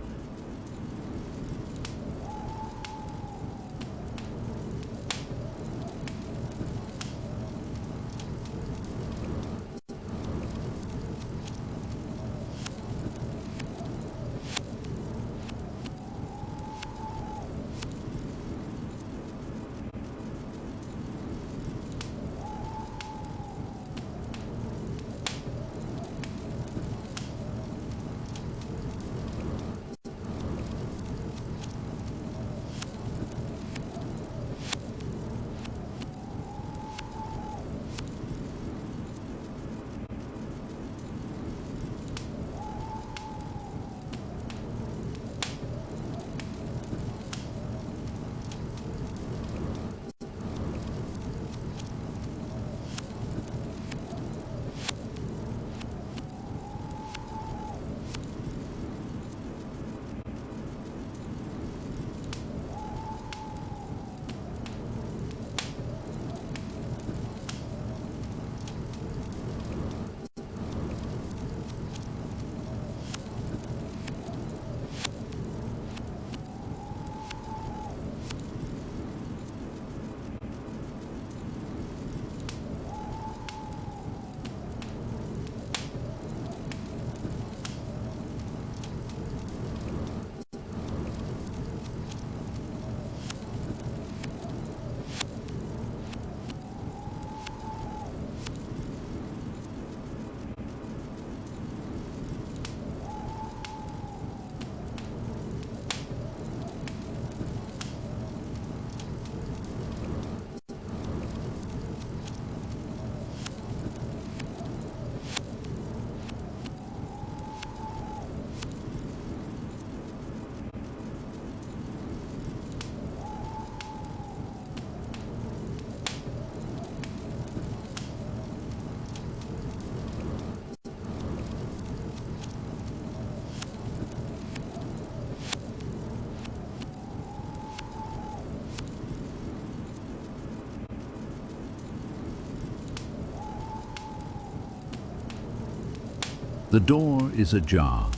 The door is ajar,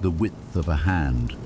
the width of a hand.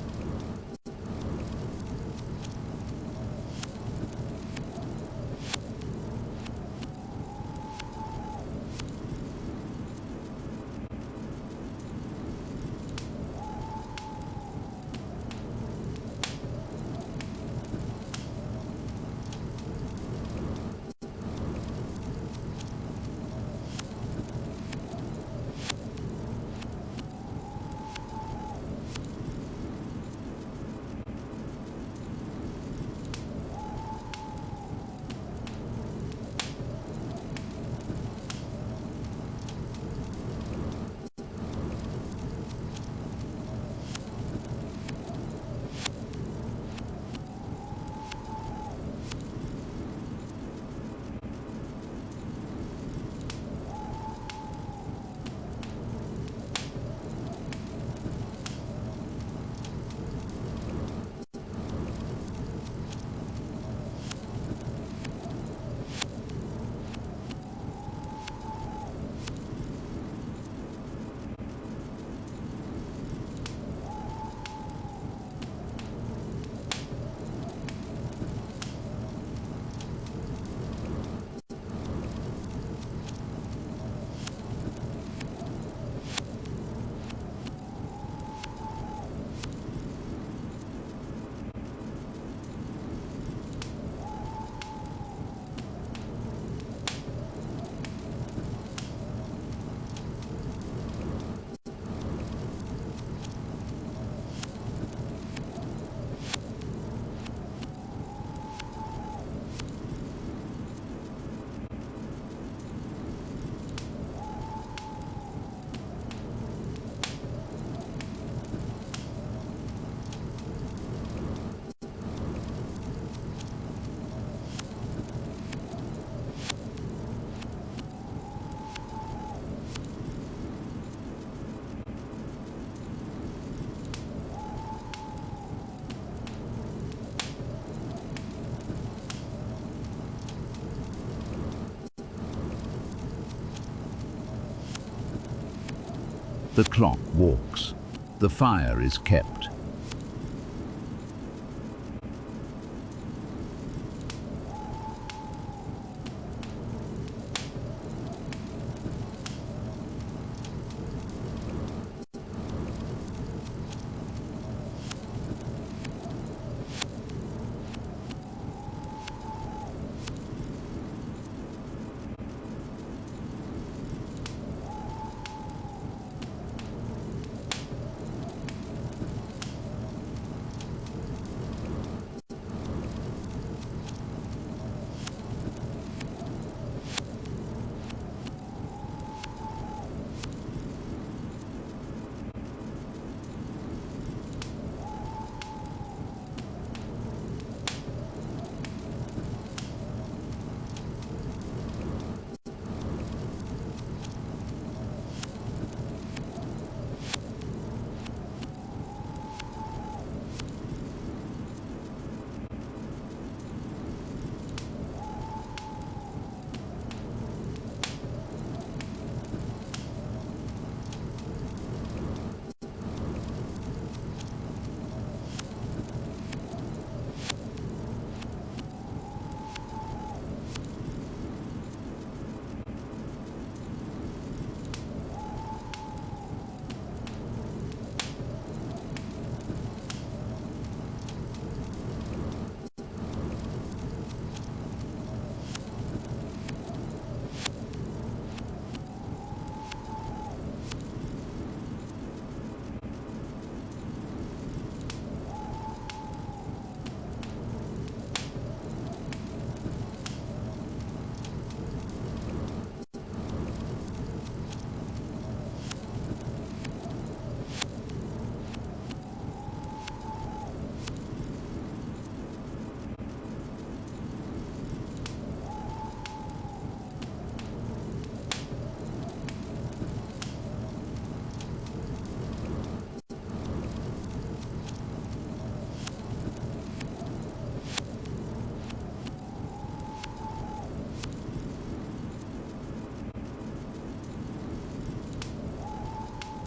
The clock walks. The fire is kept.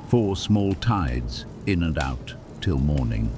Four small tides, in and out, till morning.